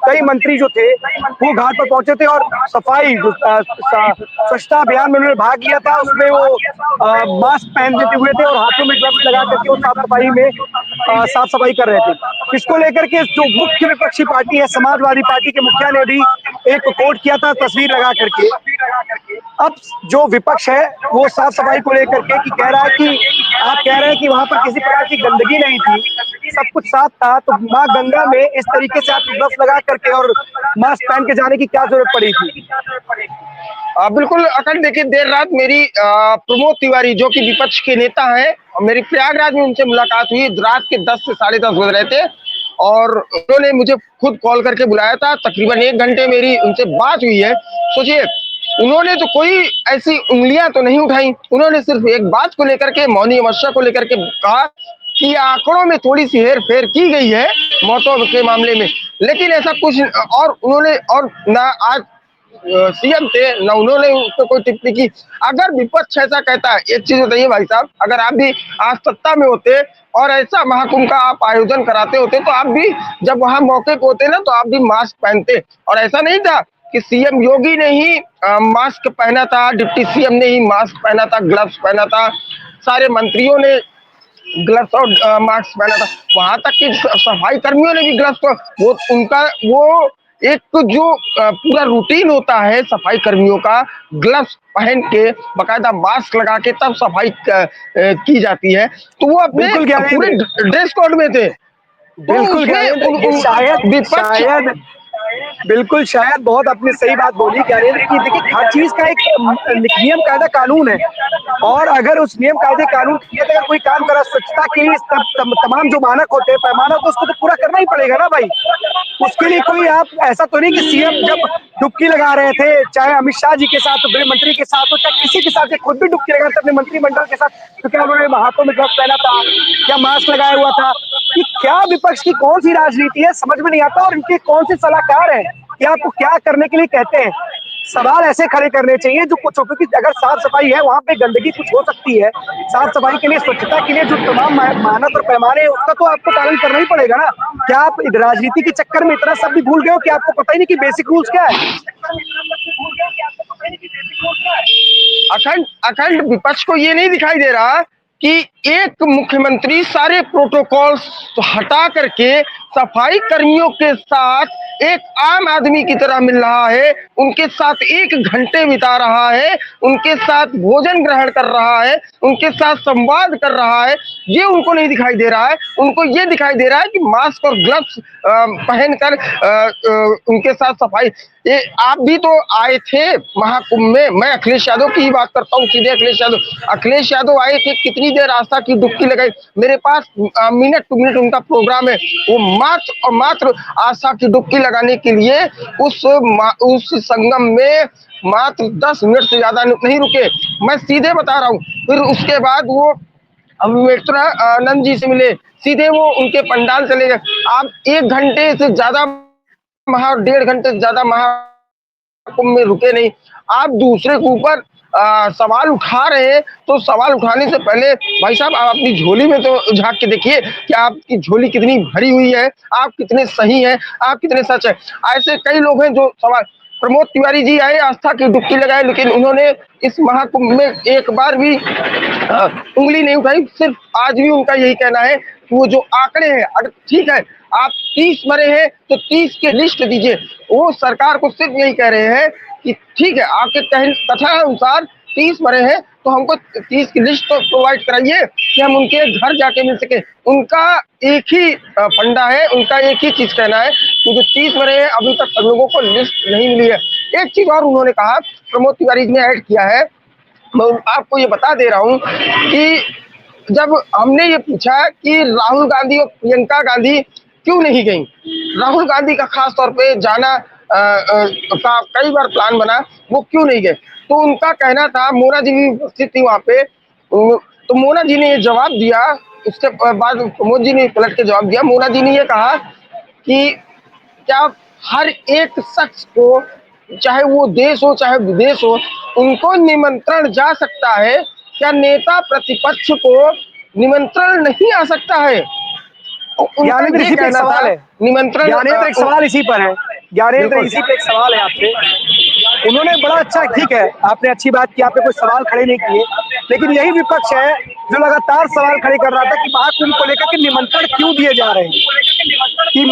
कई मंत्री जो थे वो घाट पर पहुंचे थे और सफाई जो स्वच्छता अभियान में उन्होंने भाग लिया था, उसमें वो मास्क पहन देते हुए थे और हाथों में ग्लव्स लगा करके वो साफ सफाई कर रहे थे। इसको लेकर के जो मुख्य विपक्षी पार्टी है समाजवादी पार्टी के मुखिया ने भी एक कोट किया था तस्वीर लगा करके। अब जो विपक्ष है वो साफ सफाई को लेकर के कह रहा है कि आप कह रहे हैं कि वहां पर किसी प्रकार की गंदगी नहीं थी, सब कुछ साफ था, तो माँ गंगा में इस तरीके से आप ग्लव्स लगा करके और मास्क पहन के जाने की क्या जरूरत पड़ी थी? बिल्कुल अखंड, देखिए देर रात मेरी प्रमोद तिवारी जो कि विपक्ष के नेता हैं, मेरी प्रयागराज में उनसे मुलाकात हुई। रात के 10 से 10:30 बज रहे थे और उन्होंने मुझे खुद कॉल करके बुलाया था। तकरीबन 1 घंटे मेरी उनसे बात हुई है। सोचिए, उन्होंने तो कोई ऐसी उंगलियां तो नहीं उठाई, उन्होंने सिर्फ एक बात को लेकर के, मौनी अमावस्या को लेकर के कहा कि आंकड़ों में थोड़ी सी हेर फेर की गई है मौतों के मामले में, लेकिन ऐसा कुछ। और उन्होंने, और ना आज सीएम थे ना उन्होंने उस पर कोई टिप्पणी की। अगर विपक्ष ऐसा कहता है, एक चीज बताइए भाई साहब, अगर आप भी आज सत्ता में होते और ऐसा महाकुंभ का आप आयोजन कराते होते तो आप भी जब वहां मौके पे होते ना तो आप भी मास्क पहनते। और ऐसा नहीं था कि सीएम योगी ने ही मास्क पहना था, डिप्टी सीएम ने ही मास्क पहना था, ग्लव्स पहना था, सारे मंत्रियों ने ग्लव्स और मास्क पहना था, वहां तक कि सफाई कर्मियों ने भी ग्लव्स को, वो उनका वो एक जो पूरा रूटीन होता है सफाई कर्मियों का, ग्लव्स पहन के बकायदा मास्क लगा के तब सफाई की जाती है, तो वो अपने पूरे ड्रेस कोड में थे। बिल्कुल शायद बहुत आपने सही बात बोली ज्ञानेंद्र की। देखिए, हर चीज का एक नियम कायदा कानून है और अगर उस नियम कायदे कानून के तहत अगर कोई काम करा स्वच्छता के लिए, तमाम जो मानक होते हैं, पैमाना, तो उसको तो पूरा करना ही पड़ेगा ना भाई। उसके लिए कोई, आप ऐसा तो नहीं कि सीएम जब डुबकी लगा रहे थे, चाहे अमित शाह जी के साथ, गृह मंत्री के साथ हो, चाहे किसी के साथ, खुद भी डुबकी लगा रहे थे अपने मंत्रिमंडल के साथ, तो क्या उन्होंने हाथों में ग्लव्स पहना था, क्या मास्क लगाया हुआ था? कि क्या विपक्ष की कौन सी राजनीति है, समझ में नहीं आता। और इनके कौन से सलाहकार हैं कि आपको क्या करने के लिए कहते हैं? सवाल ऐसे खड़े करने चाहिए जो कुछ हो, क्योंकि अगर साफ सफाई है वहां पे गंदगी कुछ हो सकती है, साफ सफाई के लिए, स्वच्छता के लिए जो तमाम मानक और पैमाने हैं उसका तो आपको पालन करना ही पड़ेगा ना। क्या आप राजनीति के चक्कर में इतना सब भी भूल गए हो कि आपको पता ही नहीं कि बेसिक रूल्स क्या है? अखंड अखंड विपक्ष को ये नहीं दिखाई दे रहा कि एक मुख्यमंत्री सारे प्रोटोकॉल्स हटा करके सफाई कर्मियों के साथ एक आम आदमी की तरह मिल रहा है, उनके साथ 1 घंटे बिता रहा है, उनके साथ भोजन ग्रहण कर रहा है, उनके साथ संवाद कर रहा है। ये उनको नहीं दिखाई दे रहा है। उनको ये दिखाई दे रहा है कि मास्क और ग्लव्स पहनकर उनके साथ सफाई। ये आप भी तो आए थे महाकुंभ में, मैं अखिलेश यादव की ही बात करता हूँ, सीधे अखिलेश यादव आए थे, कितनी देर आस्था की डुबकी लगाई। मेरे पास मिनट टू मिनट उनका प्रोग्राम है। वो मात्र और मात्र आस्था की डुबकी लगाने के लिए उस संगम में मात्र 10 मिनट से ज्यादा नहीं रुके, मैं सीधे बता रहा हूँ। फिर उसके बाद वो विवेकानंद जी से मिले, सीधे वो उनके पंडाल चले गए। आप 1 घंटे से ज्यादा 1.5 घंटे से ज्यादा महाकुंभ में रुके नहीं। आप दूसरे के ऊपर सवाल उठा रहे हैं, तो सवाल उठाने से पहले भाई साहब आप अपनी झोली में तो झांक के देखिए कि आपकी झोली कितनी भरी हुई है, आप कितने सही हैं, आप कितने सच है। ऐसे कई लोग हैं जो सवाल, प्रमोद तिवारी जी आए, आस्था की डुबकी लगाए, लेकिन उन्होंने इस महाकुंभ में एक बार भी उंगली नहीं उठाई। सिर्फ आज भी उनका यही कहना है कि वो जो आंकड़े हैं, अगर ठीक है आप 30 मरे हैं तो 30 की लिस्ट दीजिए। वो सरकार को सिर्फ यही कह रहे हैं कि ठीक है आपके कथनानुसार 30 मरे हैं तो हमको 30 की लिस्ट तो प्रोवाइड कराइए कि हम उनके घर जाके मिल सके। उनका एक ही फंडा है, उनका एक ही चीज कहना है कि जो 30 मरे हैं अभी तक सब लोगों को लिस्ट नहीं मिली है। एक चीज और उन्होंने कहा, प्रमोद तिवारी जी ने ऐड किया है, मैं आपको ये बता दे रहा हूँ कि जब हमने ये पूछा कि राहुल गांधी और प्रियंका गांधी क्यों नहीं गई, राहुल गांधी का खास तौर पे जाना का कई बार प्लान बना, वो क्यों नहीं गए, तो उनका कहना था, मोना जी भी उपस्थित थी वहां पे, तो मोना जी ने ये जवाब दिया। उसके बाद प्रमोद जी ने पलट के जवाब दिया। मोना जी ने ये कहा कि क्या हर एक शख्स को चाहे वो देश हो चाहे विदेश हो, उनको निमंत्रण जा सकता है? क्या नेता प्रतिपक्ष को निमंत्रण नहीं आ सकता है? उनका ज्ञानेंद्र, ये इसी पे एक कहना था सवाल है। निमंत्रण ज्ञानेंद्र, एक सवाल इसी पर है। ज्ञानेंद्र, बिल्कुल। इसी पे एक सवाल है आपसे। उन्होंने बड़ा अच्छा, ठीक है, आपने अच्छी बात की, आपने कोई सवाल खड़े नहीं किए, लेकिन यही विपक्ष है जो लगातार सवाल खड़े कर रहा था कि महाकुंभ को लेकर के निमंत्रण क्यों दिए जा रहे हैं, कि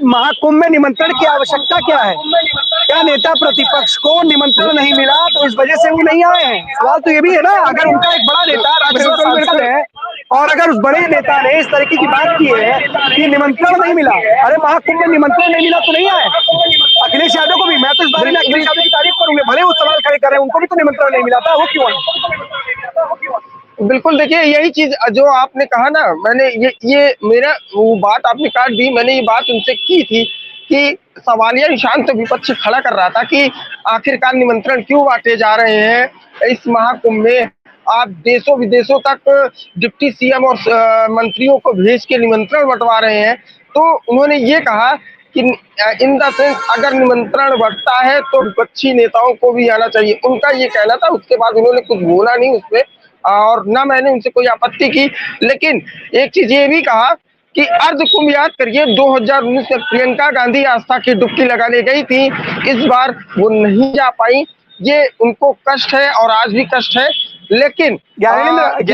महाकुंभ में निमंत्रण की आवश्यकता क्या है? क्या नेता प्रतिपक्ष को निमंत्रण नहीं मिला तो इस वजह से वो नहीं आए हैं? सवाल तो ये भी है ना। अगर उनका एक बड़ा नेता राज्यसभा बिल्कुल सांसद बिल्कुल है और अगर उस बड़े नेता ने इस तरीके की बात की है कि निमंत्रण नहीं मिला, अरे महाकुंभ में निमंत्रण नहीं मिला तो नहीं आए। अखिलेश यादव को भी, मैं तो इस बारे में अखिलेश यादव की तारीफ करूंगा, भले वो सवाल खड़े कर रहे हैं, उनको भी तो निमंत्रण नहीं मिला था, वो क्यों आए? बिल्कुल, देखिए यही चीज जो आपने कहा ना, मैंने ये मेरा वो बात आपने काट दी। मैंने ये बात उनसे की थी कि सवालिया निशान तो विपक्ष खड़ा कर रहा था कि आखिरकार निमंत्रण क्यों बांटे जा रहे हैं इस महाकुंभ में। आप देशों विदेशों तक डिप्टी सीएम और मंत्रियों को भेज के निमंत्रण बंटवा रहे हैं। तो उन्होंने ये कहा कि इन द सेंस अगर निमंत्रण बढ़ता है तो विपक्षी नेताओं को भी आना चाहिए, उनका ये कहना था। उसके बाद उन्होंने कुछ बोला नहीं उसपे, और ना मैंने उनसे कोई आपत्ति की। लेकिन एक चीज ये भी कहा कि अर्ध कुंभ याद करिए, 2019 में प्रियंका गांधी आस्था की डुबकी लगाने गई थी, इस बार वो नहीं जा पाई। ये उनको कष्ट है और आज भी कष्ट है। लेकिन ज्ञानेंद्र,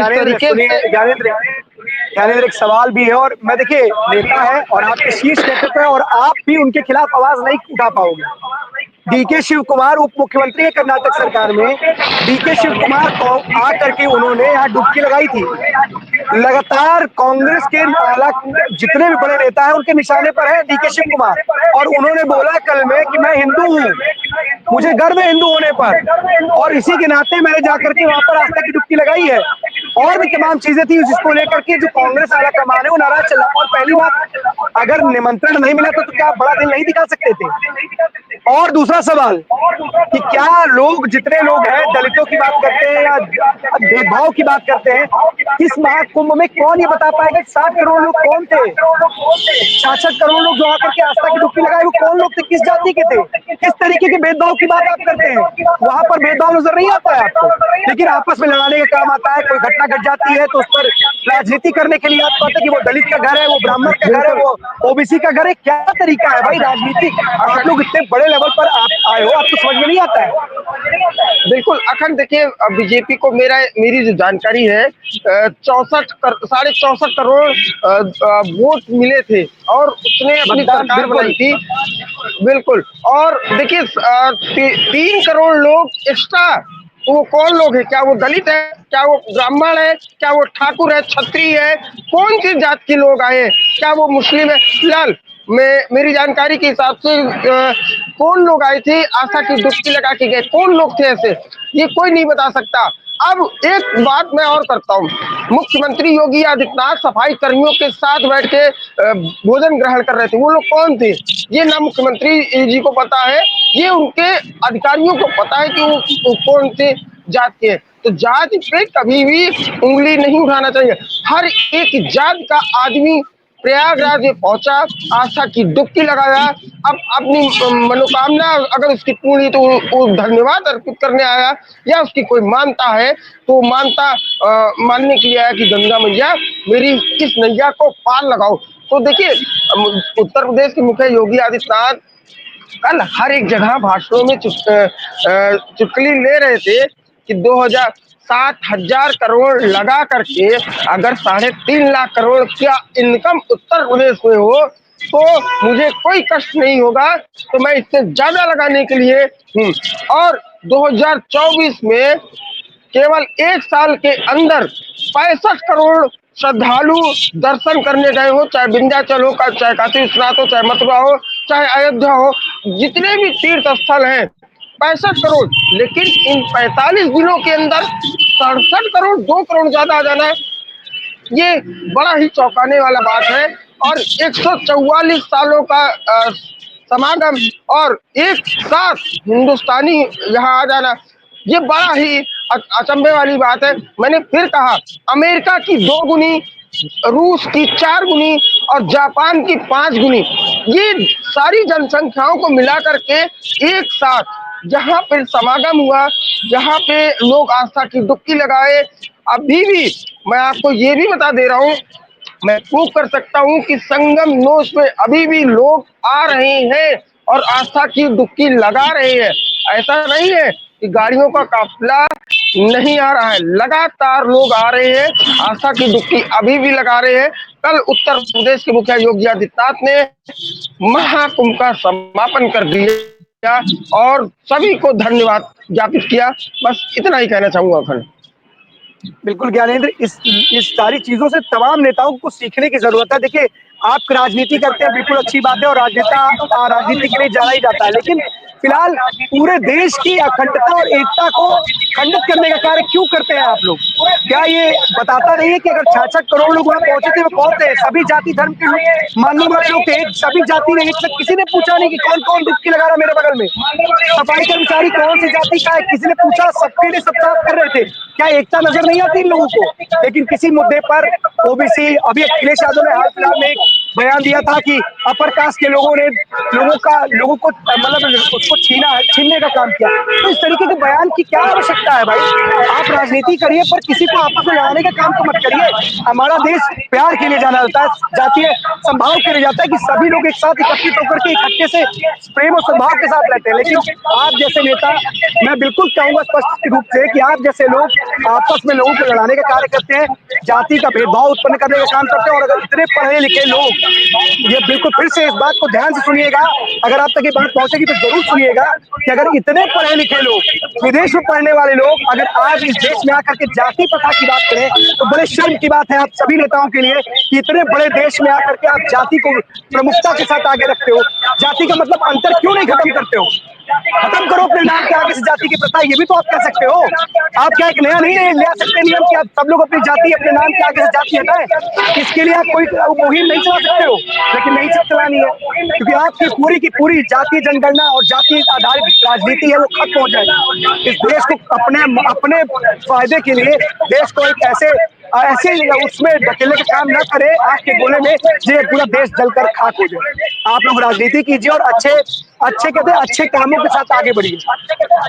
एक सवाल भी है, और मैं, देखिए, नेता है और आपके शीर्ष नेतृत्व है और आप भी उनके खिलाफ आवाज नहीं उठा पाओगे। डीके शिव कुमार उप मुख्यमंत्री है कर्नाटक सरकार में, डीके शिव कुमार को आकर के उन्होंने यहाँ डुबकी लगाई थी। लगातार कांग्रेस के जितने भी बड़े नेता हैं उनके निशाने पर है डीके शिव कुमार, और उन्होंने बोला कल में कि मैं हिंदू हूँ, मुझे गर्व है हिंदू होने पर, और इसी के नाते मैंने जाकर के वहां पर आस्था की डुबकी लगाई है। और भी तमाम चीजें थी जिसको लेकर के जो कांग्रेस आला कमान है वो नाराज चला। और पहली बात, अगर निमंत्रण नहीं मिला तो क्या बड़ा दिल नहीं दिखा सकते थे? और दूसरा सवाल कि क्या लोग, जितने लोग हैं, दलितों की बात करते हैं या भेदभाव की बात करते हैं, किस महाकुंभ में कौन ये बता पाएगा 60 करोड़ लोग कौन थे? 66 करोड़ लोग जो आकर के आस्था की डुबकी लगाए वो कौन लोग थे, किस जाति के थे? किस तरीके के भेदभाव की बात आप करते हैं? वहां पर भेदभाव नजर नहीं आता है आपको, लेकिन आपस में लड़ाने का काम आता है। कोई घटना घट जाती है तो उस पर राजनीति करने के लिए आप कहते हैं कि वो दलित का घर है, वो ब्राह्मण का घर है, वो ओबीसी का घर है। क्या तरीका है भाई राजनीति? आप लोग इतने बड़े लेवल पर आप आए हो, आपको समझ में नहीं आता है? बिल्कुल अखंड, देखिए बीजेपी को मेरी जो जानकारी है 64 करोड़ वोट मिले थे और उसने अपनी सरकार बनाई थी। बिल्कुल, और देखिए 3 करोड़ लोग एक्स्ट्रा, तो वो कौन लोग है? क्या वो दलित है, क्या वो ब्राह्मण है, क्या वो ठाकुर है, क्षत्रिय है, कौन सी जात के लोग आए? क्या वो मुस्लिम है? फिलहाल मेरी जानकारी के हिसाब से कौन लोग आए थे आस्था की डुबकी लगा के गए, कौन लोग थे ऐसे, ये कोई नहीं बता सकता। अब एक बात मैं और करता हूँ, मुख्यमंत्री योगी आदित्यनाथ सफाई कर्मियों के साथ बैठ के भोजन ग्रहण कर रहे थे, वो लोग कौन थे? ये ना मुख्यमंत्री जी को पता है, ये उनके अधिकारियों को पता है कि वो कौन से जात के हैं। तो जात पे कभी भी उंगली नहीं उठाना चाहिए। हर एक जात का आदमी प्रयागराज में पहुंचा, आस्था की डुबकी लगाया, अब अपनी मनोकामना अगर उसकी पूरी हुई तो वो धन्यवाद अर्पित करने आया, या उसकी कोई मानता है तो मानता मानने के लिए आया कि गंगा मैया मेरी इस नैया को पार लगाओ। तो देखिए उत्तर प्रदेश के मुख्य योगी आदित्यनाथ कल हर एक जगह भाषणों में चुटकुली ले रहे थे कि 60,000 करोड़ लगा करके अगर 3.5 लाख करोड़ का इनकम उत्तर प्रदेश में हो तो मुझे कोई कष्ट नहीं होगा, तो मैं इससे ज्यादा लगाने के लिए हूँ। और 2024 में केवल 1 साल के अंदर 65 करोड़ श्रद्धालु दर्शन करने गए हो, चाहे विंध्याचल हो, चाहे काशी विश्वनाथ हो, चाहे मथुरा हो, चाहे अयोध्या हो, जितने भी तीर्थ स्थल हैं 65 करोड़। लेकिन इन 45 दिनों के अंदर 67 करोड़, 2 करोड़ ज्यादा आ जाना, ये बड़ा ही चौंकाने वाला बात है। और 144 सालों का समागम और एक साथ हिंदुस्तानी यहाँ आ जाना, ये बड़ा ही अचंभे वाली बात है। मैंने फिर कहा, अमेरिका की 2 गुनी, रूस की 4 गुनी और जापान की 5 गुनी, ये सारी जनसंख्याओं को मिला करके एक साथ जहाँ पे समागम हुआ, जहाँ पे लोग आस्था की डुबकी लगाए, अभी भी मैं आपको ये भी बता दे रहा हूँ, मैं प्रूव कर सकता हूँ कि संगम नोस पे अभी भी लोग आ रहे हैं और आस्था की डुबकी लगा रहे हैं। ऐसा नहीं है कि गाड़ियों का काफिला नहीं आ रहा है, लगातार लोग आ रहे हैं, आस्था की डुबकी अभी भी लगा रहे हैं। कल उत्तर प्रदेश के मुखिया योगी आदित्यनाथ ने महाकुंभ का समापन कर दिया और सभी को धन्यवाद ज्ञापित किया। बस इतना ही कहना चाहूंगा अखंड। बिल्कुल ज्ञानेंद्र, इस सारी चीजों से तमाम नेताओं को सीखने की जरूरत है। देखिए, आप राजनीति करते हैं, बिल्कुल अच्छी बात है, और राजनीति के लिए जाना ही जाता है, लेकिन फिलहाल पूरे देश की अखंडता और एकता को खंडित करने का कार्य क्यों करते हैं आप लोग? क्या ये बताता नहीं है कि अगर 66 करोड़ लोग वहां पहुंचे थे, वो कौन थे? सभी जाति धर्म के मानने वाले लोग थे। सभी जाति ने, एक तक किसी ने पूछा नहीं कि कौन कौन डुबकी लगा रहा मेरे बगल में। सफाई कर्मचारी कौन सी जाति का है, किसी ने पूछा? सबके लिए सब साफ कर रहे थे। क्या एकता नजर नहीं आती इन लोगों को? लेकिन किसी मुद्दे पर ओबीसी, अभी अखिलेश यादव ने हाल फिलहाल में एक बयान दिया था कि अपर कास्ट के लोगों ने लोगों को मतलब उसको छीनने का काम किया। तो इस तरीके के बयान की क्या आवश्यकता है भाई? आप राजनीति करिए, पर किसी को आपस में लड़ाने का काम तो मत करिए। हमारा देश प्यार के लिए जाना जाता है, जातीय संभाव के लिए जाता है कि सभी लोग एक साथ एकत्रित होकर के इकट्ठे से प्रेम और सद्भाव के साथ रहते हैं। लेकिन आप जैसे नेता, मैं बिल्कुल कहूंगा स्पष्ट रूप से कि आप जैसे लोग आपस में लोगों को लड़ाने का कार्य करते हैं, जाति का भेदभाव उत्पन्न करने का काम करते हैं। और अगर इतने पढ़े लिखे लोग, ये बिल्कुल फिर से इस बात को ध्यान से सुनिएगा, अगर आप तक ये बात पहुंचेगी तो जरूर सुनिएगा कि अगर इतने पढ़े लिखे लोग, विदेश में पढ़ने वाले लोग अगर आज इस देश में आकर के जाति प्रथा की बात करें, तो बड़े शर्म की बात है आप सभी नेताओं के लिए कि इतने बड़े देश में आकर के आप जाति को प्रमुखता के साथ आगे रखते हो। जाति का मतलब अंतर क्यों नहीं खत्म करते हो? खत्म करो अपने नाम के आगे से जाति की प्रथा, ये भी तो आप कह सकते हो। आप क्या एक नया नहीं ले आ सकते नियम कि आप सब लोग अपनी जाति, अपने नाम के आगे से जाति हटाएं? इसके लिए आप कोई मुहिम नहीं चला सकते हो, लेकिन नहीं चलानी है, क्योंकि आपकी पूरी की पूरी जातीय जनगणना और जाति आधारित राजनीति है, वो खत्म हो जाए। इस देश को अपने फायदे के लिए देश को एक ऐसे उसमें ढकेलने का काम न करे आग के गोले में, ये पूरा देश जलकर खाक हो जाए। आप लोग राजनीति कीजिए और अच्छे कहते हैं अच्छे कामों के साथ आगे बढ़िए,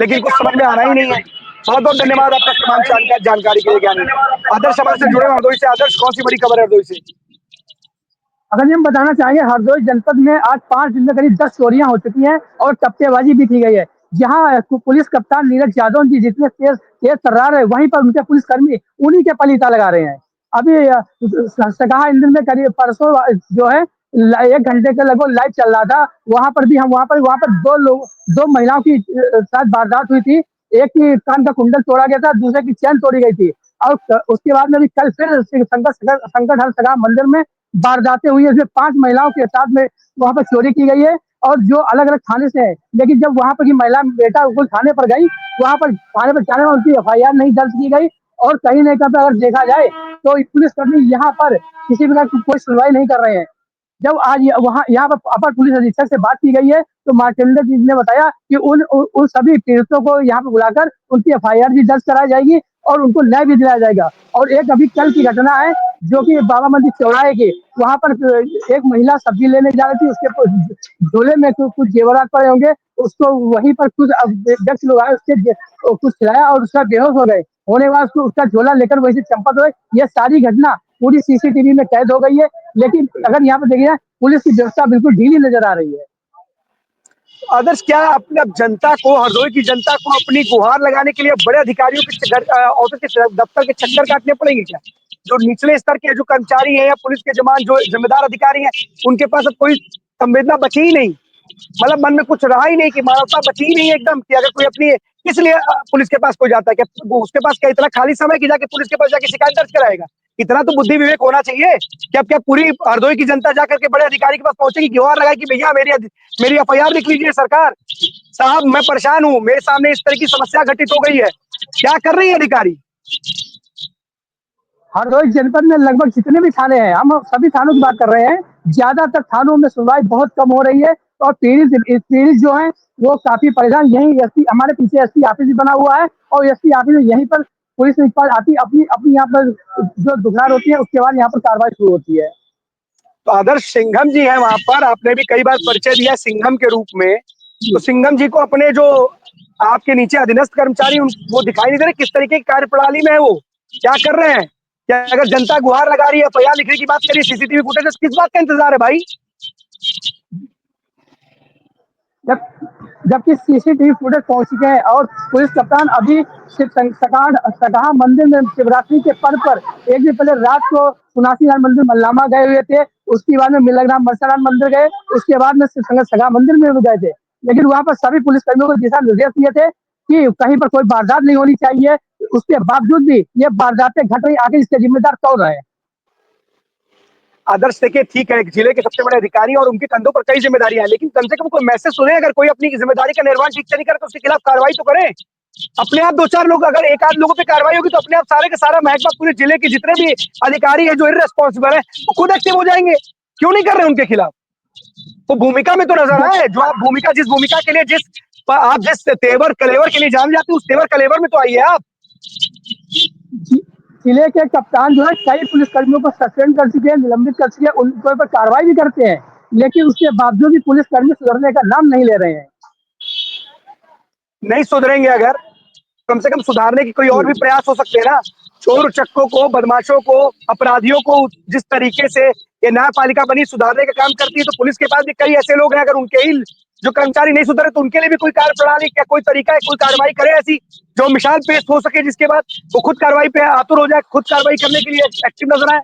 लेकिन कुछ समझ में आना ही नहीं है। बहुत बहुत धन्यवाद आपका तमाम जानकारी के लिए ज्ञानी। आदर्श समाज से जुड़े हरदोई से। आदर्श, कौन सी बड़ी खबर है हरदोई से? अगर हम बताना चाहेंगे, हरदोई जनपद में आज 5 दिन में करीब 10 चोरियां हो चुकी हैं और टप्पेबाजी भी की गई है। जहां पुलिस कप्तान नीरज यादव जी जितने तेज तर्रार है, वहीं पर उनके पुलिसकर्मी उन्हीं के पलीता लगा रहे हैं। अभी सगाहा इंदिर में करीब परसों जो है 1 घंटे के लगभग लाइव चल रहा था। वहां पर भी हम वहां पर 2 महिलाओं की साथ वारदात हुई थी। एक की कान का कुंडल तोड़ा गया था, दूसरे की चैन तोड़ी गई थी। और उसके बाद में भी कल फिर संकट हर सगा मंदिर में वारदातें हुई है, इसमें 5 महिलाओं के साथ में वहां पर चोरी की गई है और जो अलग अलग थाने से है। लेकिन जब वहां पर की महिला बेटा उस थाने पर गई, वहां पर थाने पर जाने में उनकी FIR नहीं दर्ज की गई और कहीं नहीं कहीं अगर देखा जाए तो पुलिसकर्मी यहाँ पर किसी प्रकार की कोई सुनवाई नहीं कर रहे हैं। जब आज यहाँ पर अपर पुलिस अधीक्षक से बात की गई है तो मार्केंडर जी ने बताया कि उन सभी पीड़ितों को यहाँ पर बुलाकर उनकी FIR भी दर्ज कराई जाएगी और उनको न्याय भी दिलाया जाएगा। और एक अभी कल की घटना है जो कि बाबा मंदिर चौराहे की, वहां पर एक महिला सब्जी लेने जा रही थी, उसके झोले में कुछ जेवरात पड़े होंगे, उसको वहीं पर कुछ व्यक्ति लोग आए, उसके कुछ खिलाया और उसका बेहोश हो गए। होने के बाद उसका झोला लेकर वैसे चंपत हुए। ये सारी घटना पूरी CCTV में कैद हो गई है। लेकिन अगर यहाँ पर देखिए, पुलिस की व्यवस्था बिल्कुल ढीली नजर आ रही है। आदर्श, क्या अपने जनता को, हरदोई की जनता को अपनी गुहार लगाने के लिए बड़े अधिकारियों के ऑफिस के दफ्तर के चक्कर काटने पड़ेंगे क्या? जो निचले स्तर के जो कर्मचारी हैं या पुलिस के जवान, जो जिम्मेदार अधिकारी हैं, उनके पास अब कोई संवेदना बची ही नहीं, मतलब मन में कुछ रहा ही नहीं, कि मानवता बची ही नहीं एकदम, कि अगर कोई अपनी, इसलिए पुलिस के पास कोई जाता है क्या? उसके पास क्या इतना खाली समय कि जाके पुलिस के पास जाके शिकायत दर्ज कराएगा? इतना तो बुद्धि विवेक होना चाहिए। क्या पूरी हरदोई की जनता जाकर के बड़े अधिकारी के पास पहुंचेगी, गुहार लगाए कि भैया मेरी FIR लिख लीजिए सरकार, साहब मैं परेशान हूँ, मेरे सामने इस तरह की समस्या घटित हो गई है? क्या कर रही है अधिकारी? हरदोई जनपद में लगभग जितने भी थाने हैं, हम सभी थानों की बात कर रहे हैं, ज्यादातर थानों में सुनवाई बहुत कम हो रही है और पीड़ित जो है वो काफी परेशान। यही हमारे पीछे SP ऑफिस भी बना हुआ है और SP ऑफिस यहीं पर पुलिस आती, अपनी यहाँ पर जो दुकान होती है उसके बाद यहाँ पर कार्रवाई शुरू होती है। तो आदर्श सिंघम जी है वहां पर, आपने भी कई बार परिचय दिया सिंघम के रूप में, तो सिंघम जी को अपने जो आपके नीचे अधीनस्थ कर्मचारी वो दिखाई नहीं दे रहे किस तरीके की कार्यप्रणाली में है, वो क्या कर रहे हैं? क्या अगर जनता गुहार लगा रही है, एफआईआर लिखने की बात करिए, सीसीटीवी फुटेज, किस बात का इंतजार है भाई? जब जबकि सीसीटीवी फुटेज पहुंच गए हैं और पुलिस कप्तान अभी सटाहा मंदिर में शिवरात्रि के पर्व पर एक दिन पहले रात को सुनासीनाथ मंदिर मल्लामा गए हुए थे, उसके बाद में मिलग्राम मनसानाथ मंदिर गए, उसके बाद में सगा मंदिर में भी गए थे। लेकिन वहां पर सभी पुलिसकर्मियों को दिशा निर्देश दिए थे कि कहीं पर कोई वारदात नहीं होनी चाहिए। उसके बावजूद भी ये वारदातें घट रही, आखिर इसके जिम्मेदार कौन है? आदर्श देखिए, ठीक है, जिले के सबसे बड़े अधिकारी और उनके कंधों पर कई जिम्मेदारियां हैं, लेकिन कम से कम कोई मैसेज सुने। अगर कोई अपनी जिम्मेदारी का निर्वहन ठीक से नहीं करे तो उसके खिलाफ कार्रवाई तो करें। अपने आप 2-4 लोग, अगर एक आध लोगों पे कार्रवाई होगी तो अपने आप सारे के सारा महकमा, पूरे जिले के जितने भी अधिकारी है जो इर्रेस्पॉन्सिबल है, वो खुद एक्टिव हो जाएंगे। क्यों नहीं कर रहे उनके खिलाफ? वो भूमिका में तो नजर आए, जो आप भूमिका, जिस भूमिका के लिए आप जिस तेवर कलेवर के लिए जान जाते हैं, उस तेवर कलेवर में तो आइए आप। जिले के कप्तान जो है कई पुलिसकर्मियों को सस्पेंड कर चुके हैं, निलंबित कर चुके हैं, उनके ऊपर कार्रवाई भी करते हैं, लेकिन उसके बावजूद भी पुलिसकर्मी सुधरने का नाम नहीं ले रहे हैं। नहीं सुधरेंगे अगर, कम से कम सुधारने की कोई और भी प्रयास हो सकते हैं ना। चोर उचक्कों को, बदमाशों को, अपराधियों को जिस तरीके से ये न्यायपालिका बनी सुधारने का काम करती है, तो पुलिस के पास भी कई ऐसे लोग हैं, अगर उनके ही जो कर्मचारी नहीं सुधरे तो उनके लिए भी कोई कार्यप्रणाली, क्या कोई तरीका है, कोई कार्रवाई करे ऐसी जो मिसाल पेश हो सके, जिसके बाद वो खुद कार्रवाई पे आतुर हो जाए, खुद कार्रवाई करने के लिए एक्टिव नजर आए।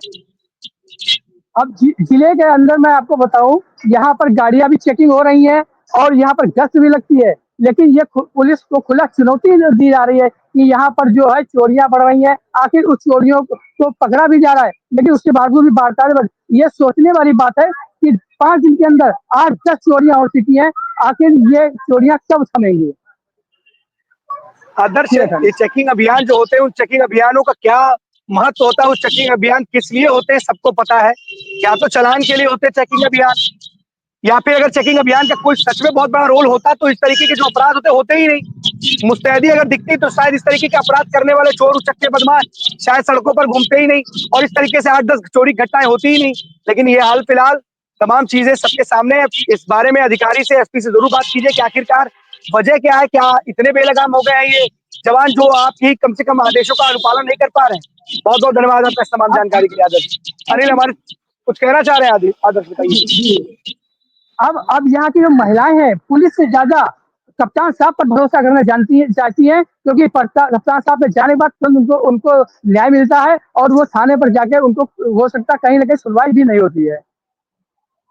अब जिले के अंदर मैं आपको बताऊं, यहाँ पर गाड़ियां भी चेकिंग हो रही हैं और यहाँ पर गश्त भी लगती है, लेकिन ये पुलिस को खुला चुनौती दी जा रही है कि यहाँ पर जो है चोरियां बढ़ रही हैं। आखिर उस चोरियों को पकड़ा भी जा रहा है, लेकिन उसके बावजूद भी वार्ता, ये सोचने वाली बात है कि 5 दिन के अंदर 8-10 चोरियां हो चुकी हैं। आखिर ये चोरियां कब थमेंगी? आदर्श, ये चेकिंग अभियान जो होते हैं, उन चेकिंग अभियानों का क्या महत्व होता है? उस चेकिंग अभियान किस लिए होते हैं सबको पता है। क्या तो चालान के लिए होते हैं चेकिंग अभियान, या फिर अगर चेकिंग अभियान का कोई सच में बहुत बड़ा रोल होता तो इस तरीके के जो अपराध होते ही नहीं। मुस्तैदी अगर दिखती तो शायद इस तरीके के अपराध करने वाले चोर उचक्के बदमाश शायद सड़कों पर घूमते ही नहीं, और इस तरीके से 8-10 चोरी घटनाएं होती ही नहीं। लेकिन ये हाल फिलहाल तमाम चीजें सबके सामने है। इस बारे में अधिकारी से, एसपी से जरूर बात कीजिए कि आखिरकार वजह क्या है, क्या इतने बेलगाम हो गए हैं ये जवान जो आपकी कम से कम आदेशों का अनुपालन नहीं कर पा रहे हैं। बहुत बहुत धन्यवाद आपका तमाम जानकारी के लिए आदर्श। अनिल, हमारे कुछ कहना चाह रहे हैं आदर्श, बताइए। अब यहाँ की जो महिलाएं हैं पुलिस से ज्यादा कप्तान साहब पर भरोसा करना चाहती हैं, क्योंकि कप्तान साहब पे जाने के बाद उनको न्याय मिलता है और वो थाने पर जाके उनको हो सकता है कहीं ना कहीं सुनवाई भी नहीं होती है।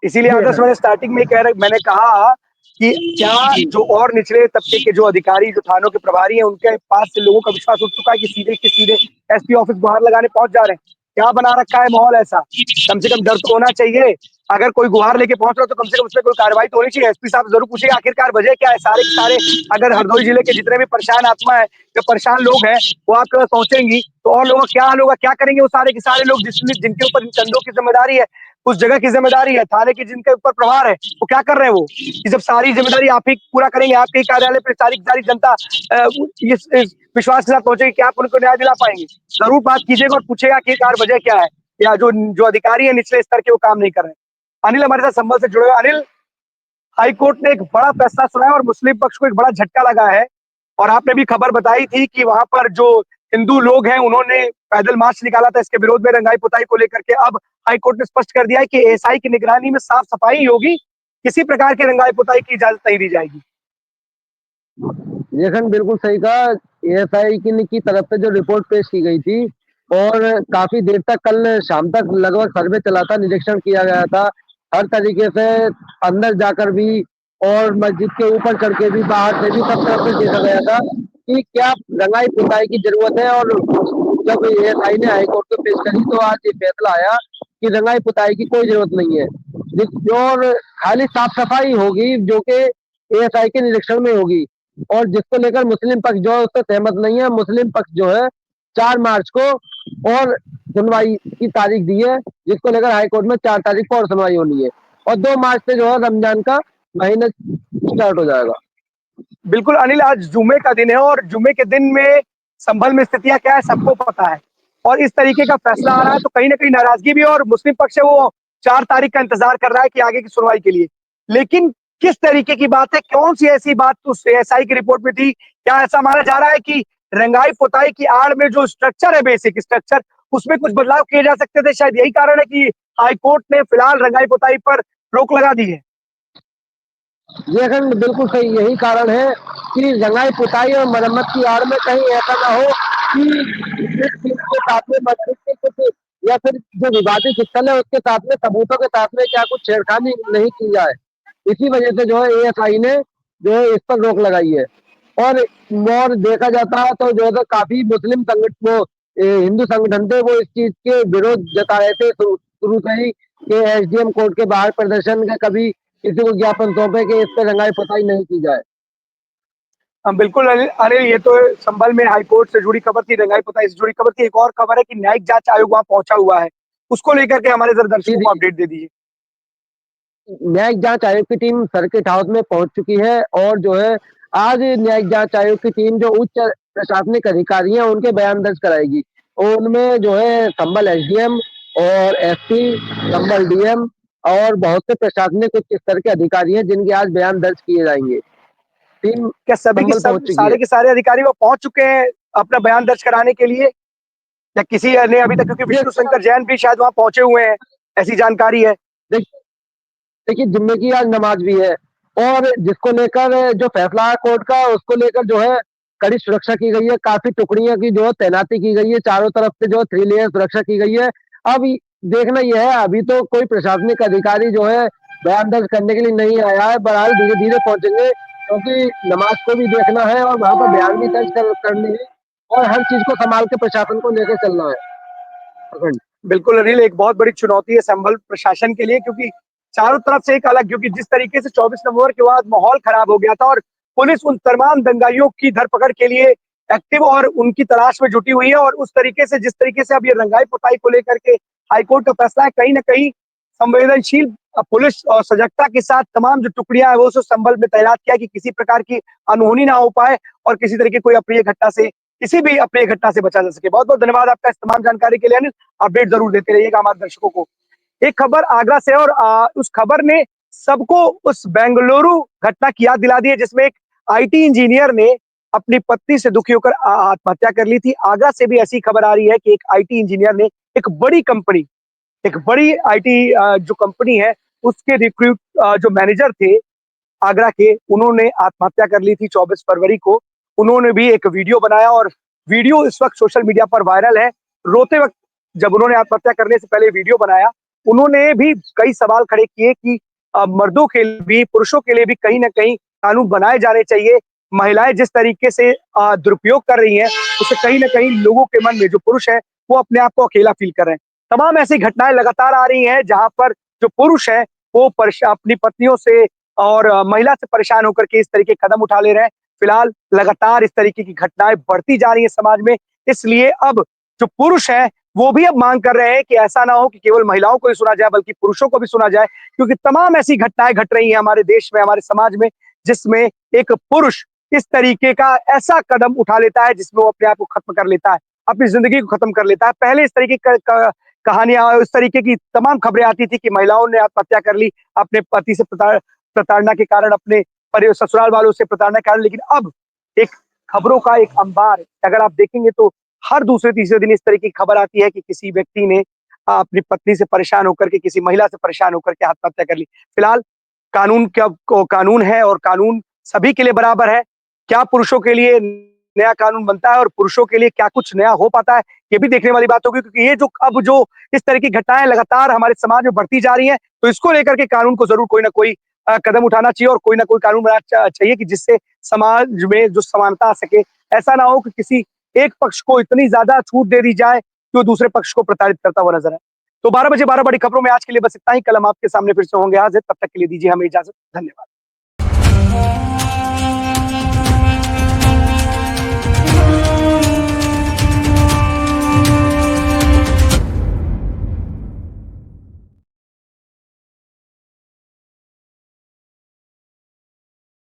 इसीलिए आदर्श, मैंने स्टार्टिंग में मैंने कहा कि क्या जो और निचले तबके के जो अधिकारी, जो थानों के प्रभारी हैं, उनके पास से लोगों का विश्वास उठ चुका है कि सीधे के सीधे एसपी ऑफिस गुहार लगाने पहुंच जा रहे हैं। क्या बना रखा है माहौल ऐसा? कम से कम डर तो होना चाहिए। अगर कोई गुहार लेके पहुंच रहा है तो कम से कम उसमें कोई कार्रवाई तो होनी चाहिए। एसपी साहब जरूर पूछिए आखिरकार वजह क्या है। सारे के सारे अगर हरदोई जिले के जितने भी परेशान आत्मा है, जो परेशान लोग हैं, वो आपके पास पहुंचेंगी तो और लोगों का क्या हाल होगा, क्या करेंगे वो सारे के सारे लोग जिनके ऊपर इन कंधों की जिम्मेदारी है, उस जगह की जिम्मेदारी है, थाने की जिनके ऊपर प्रभार है, वो क्या कर रहे हैं? वो कि जब सारी जिम्मेदारी आप ही पूरा करेंगे, आपके ही कार्यालय पे सारी सारी जनता इस विश्वास के साथ पहुंचेगी कि आप उनको न्याय दिला पाएंगे। जरूर बात कीजिएगा और पूछेगा कि कार वजह क्या है, या जो अधिकारी है निचले स्तर के वो काम नहीं कर रहे हैं। अनिल हमारे साथ संभल से जुड़े हुए। अनिल, हाईकोर्ट ने एक बड़ा फैसला सुनाया और मुस्लिम पक्ष को एक बड़ा झटका लगा है, और आपने भी खबर बताई थी कि वहां पर जो हिंदू लोग हैं उन्होंने पैदल मार्च निकाला था इसके विरोध में रंगाई पुताई को लेकर के। अब हाईकोर्ट ने स्पष्ट कर दिया है कि एएसआई की निगरानी में साफ सफाई होगी, किसी प्रकार के रंगाई पुताई की इजाजत नहीं दी जाएगी। लेखन बिल्कुल सही कहा। एएसआई की तरफ से जो रिपोर्ट पेश की गई थी और काफी देर तक, कल शाम तक लगभग सर्वे चला था, निरीक्षण किया गया था हर तरीके से, अंदर जाकर भी और मस्जिद के ऊपर चढ़ के भी, बाहर से भी, सब तरफ से देखा गया था कि क्या रंगाई पुताई की जरूरत है। और जब एएसआई ने हाईकोर्ट को पेश करी तो आज ये फैसला आया कि रंगाई पुताई की कोई जरूरत नहीं है और खाली साफ सफाई होगी जो कि एएसआई के निरीक्षण में होगी। और जिसको लेकर मुस्लिम पक्ष जो है उससे सहमत नहीं है। मुस्लिम पक्ष जो है 4 मार्च को और सुनवाई की तारीख दी है, जिसको लेकर हाईकोर्ट में 4 तारीख को और सुनवाई होनी है, और 2 मार्च से जो है रमजान का महीना स्टार्ट हो जाएगा। बिल्कुल अनिल, आज जुम्मे का दिन है और जुम्मे के दिन में संभल में स्थितियां क्या है सबको पता है, और इस तरीके का फैसला आ रहा है तो कहीं ना कहीं नाराजगी भी, और मुस्लिम पक्ष है वो 4 तारीख का इंतजार कर रहा है कि आगे की सुनवाई के लिए। लेकिन किस तरीके की बात है, कौन सी ऐसी बात उस एएसआई की रिपोर्ट में थी? क्या ऐसा माना जा रहा है कि रंगाई पुताई की आड़ में जो स्ट्रक्चर है, बेसिक स्ट्रक्चर, उसमें कुछ बदलाव किए जा सकते थे? शायद यही कारण है कि हाईकोर्ट ने फिलहाल रंगाई पुताई पर रोक लगा दी है। ये अखंड बिल्कुल सही, यही कारण है कि रंगाई पुताई और मरम्मत की आड़ में कहीं ऐसा ना हो कि जिस चीज के साथ में मस्जिद के कुछ या फिर जो विवादित स्थल है उसके साथ में सबूतों के साथ में क्या कुछ छेड़खानी नहीं की जाए। इसी वजह से जो है एएसआई ने जो है इस पर रोक लगाई है। और देखा जाता है तो जो है काफी मुस्लिम संगठन हिंदू संगठन थे, वो इस चीज के विरोध जता रहे थे शुरू से ही कि एसडीएम कोर्ट के बाहर प्रदर्शन का कभी किसी को ज्ञापन सौंपे कि इस पर रंगाई पुताई नहीं की जाए। बिल्कुल अनिल, ये तो संभल में हाईकोर्ट से जुड़ी खबर थी, रंगाई पुताई से जुड़ी खबर थी। एक और खबर है कि न्यायिक जांच आयोग वहां पहुंचा हुआ है, उसको लेकर के हमारे जरा दर्शकों को अपडेट दे दीजिए। न्यायिक जांच आयोग की टीम सर्किट हाउस में पहुंच चुकी है और जो है आज न्यायिक जांच आयोग की टीम जो उच्च प्रशासनिक अधिकारी हैं उनके बयान दर्ज कराएगी और उनमें जो है संभल एसडीएम और एसपी, संभल डीएम और बहुत से प्रशासनिक उच्च स्तर के अधिकारी हैं जिनके आज बयान दर्ज किए जाएंगे। टीम क्या सभी संभल पहुंच चुकी सारे है। के सारे अधिकारी वो पहुंच चुके हैं अपना बयान दर्ज कराने के लिए, या किसी ने अभी तक? क्योंकि विष्णु शंकर जैन भी शायद वहां पहुंचे हुए हैं, ऐसी जानकारी है। देखिए जुम्मे की आज नमाज भी है और जिसको लेकर जो फैसला है कोर्ट का उसको लेकर जो है कड़ी सुरक्षा की गई है। काफी टुकड़ियों की जो है तैनाती की गई है, चारों तरफ से जो 3 लेयर सुरक्षा की गई है। अब देखना यह है, अभी तो कोई प्रशासनिक अधिकारी जो है बयान दर्ज करने के लिए नहीं आया है। बहरहाल धीरे धीरे पहुंचेंगे क्योंकि नमाज को भी देखना है और वहां पर बयान भी दर्ज करने हैं और हर चीज को संभाल के प्रशासन को लेकर चलना है। बिल्कुल अनिल, एक बहुत बड़ी चुनौती है संभल प्रशासन के लिए, क्योंकि चारों तरफ से एक अलग, क्योंकि जिस तरीके से 24 नवंबर के बाद माहौल खराब हो गया था और पुलिस उन तमाम दंगाइयों की धरपकड़ के लिए एक्टिव और उनकी तलाश में जुटी हुई है, और उस तरीके से जिस तरीके से अब ये रंगाई पुताई को लेकर के हाईकोर्ट का फैसला है, कहीं ना कहीं संवेदनशील पुलिस और सजगता के साथ तमाम जो टुकड़ियां है वो संभल में तैनात किया कि किसी प्रकार की अनहोनी ना हो पाए और किसी तरीके कोई अप्रिय घटना से, किसी भी अप्रिय घटना से बचा जा सके। बहुत बहुत धन्यवाद आपका इस तमाम जानकारी के लिए अनिल। अपडेट जरूर देते रहिएगा हमारे दर्शकों को। एक खबर आगरा से, और उस खबर ने सबको उस बेंगलुरु घटना की याद दिला दी है जिसमें एक आईटी इंजीनियर ने अपनी पत्नी से दुखी होकर आत्महत्या कर ली थी। आगरा से भी ऐसी खबर आ रही है कि एक आईटी इंजीनियर ने एक बड़ी आईटी जो कंपनी है उसके रिक्रूट जो मैनेजर थे आगरा के, उन्होंने आत्महत्या कर ली थी 24 फरवरी को। उन्होंने भी एक वीडियो बनाया और वीडियो इस वक्त सोशल मीडिया पर वायरल है। रोते वक्त जब उन्होंने आत्महत्या करने से पहले वीडियो बनाया, उन्होंने भी कई सवाल खड़े किए कि मर्दों के लिए भी, पुरुषों के लिए भी कहीं ना कहीं कानून बनाए जाने चाहिए। महिलाएं जिस तरीके से दुरुपयोग कर रही हैं, उससे कहीं ना कहीं लोगों के मन में, जो पुरुष है वो अपने आप को अकेला फील कर रहे हैं। तमाम ऐसी घटनाएं लगातार आ रही हैं जहां पर जो पुरुष है वो अपनी पत्नियों से और महिला से परेशान होकर के इस तरीके कदम उठा ले रहे हैं। फिलहाल लगातार इस तरीके की घटनाएं बढ़ती जा रही है समाज में, इसलिए अब जो पुरुष है वो भी अब मांग कर रहे हैं कि ऐसा ना हो कि केवल महिलाओं को ही सुना जाए बल्कि पुरुषों को भी सुना जाए, क्योंकि तमाम ऐसी घटनाएं घट रही हैं हमारे देश में, हमारे समाज में, जिसमें एक पुरुष इस तरीके का ऐसा कदम उठा लेता है जिसमें वो अपने आप को खत्म कर लेता है, अपनी जिंदगी को खत्म कर लेता है। पहले इस तरीके का कहानियां, इस तरीके की तमाम खबरें आती थी कि महिलाओं ने आत्महत्या कर ली अपने पति से प्रताड़ना के कारण, अपने ससुराल वालों से प्रताड़ना के कारण, लेकिन अब एक खबरों का एक अंबार, अगर आप देखेंगे तो हर दूसरे तीसरे दिन इस तरह की खबर आती है कि किसी व्यक्ति ने अपनी पत्नी से परेशान होकर के, किसी महिला से परेशान होकर के आत्महत्या कर ली। फिलहाल कानून कानून है और कानून सभी के लिए बराबर है। क्या पुरुषों के लिए नया कानून बनता है और पुरुषों के लिए क्या कुछ नया हो पाता है, ये भी देखने वाली बात होगी, क्योंकि ये जो अब जो इस तरह की घटनाएं लगातार हमारे समाज में बढ़ती जा रही हैं, तो इसको लेकर के कानून को जरूर कोई ना कोई कदम उठाना चाहिए और कोई ना कोई कानून बनाना चाहिए कि जिससे समाज में जो समानता आ सके। ऐसा ना हो कि किसी एक पक्ष को इतनी ज्यादा छूट दे दी जाए कि वो दूसरे पक्ष को प्रताड़ित करता हुआ नजर आए। तो 12 बजे 12 बड़ी खबरों में आज के लिए बस इतना ही। कल हम आपके सामने फिर से होंगे हाजिर, तब तक के लिए दीजिए हमें इजाजत। धन्यवाद।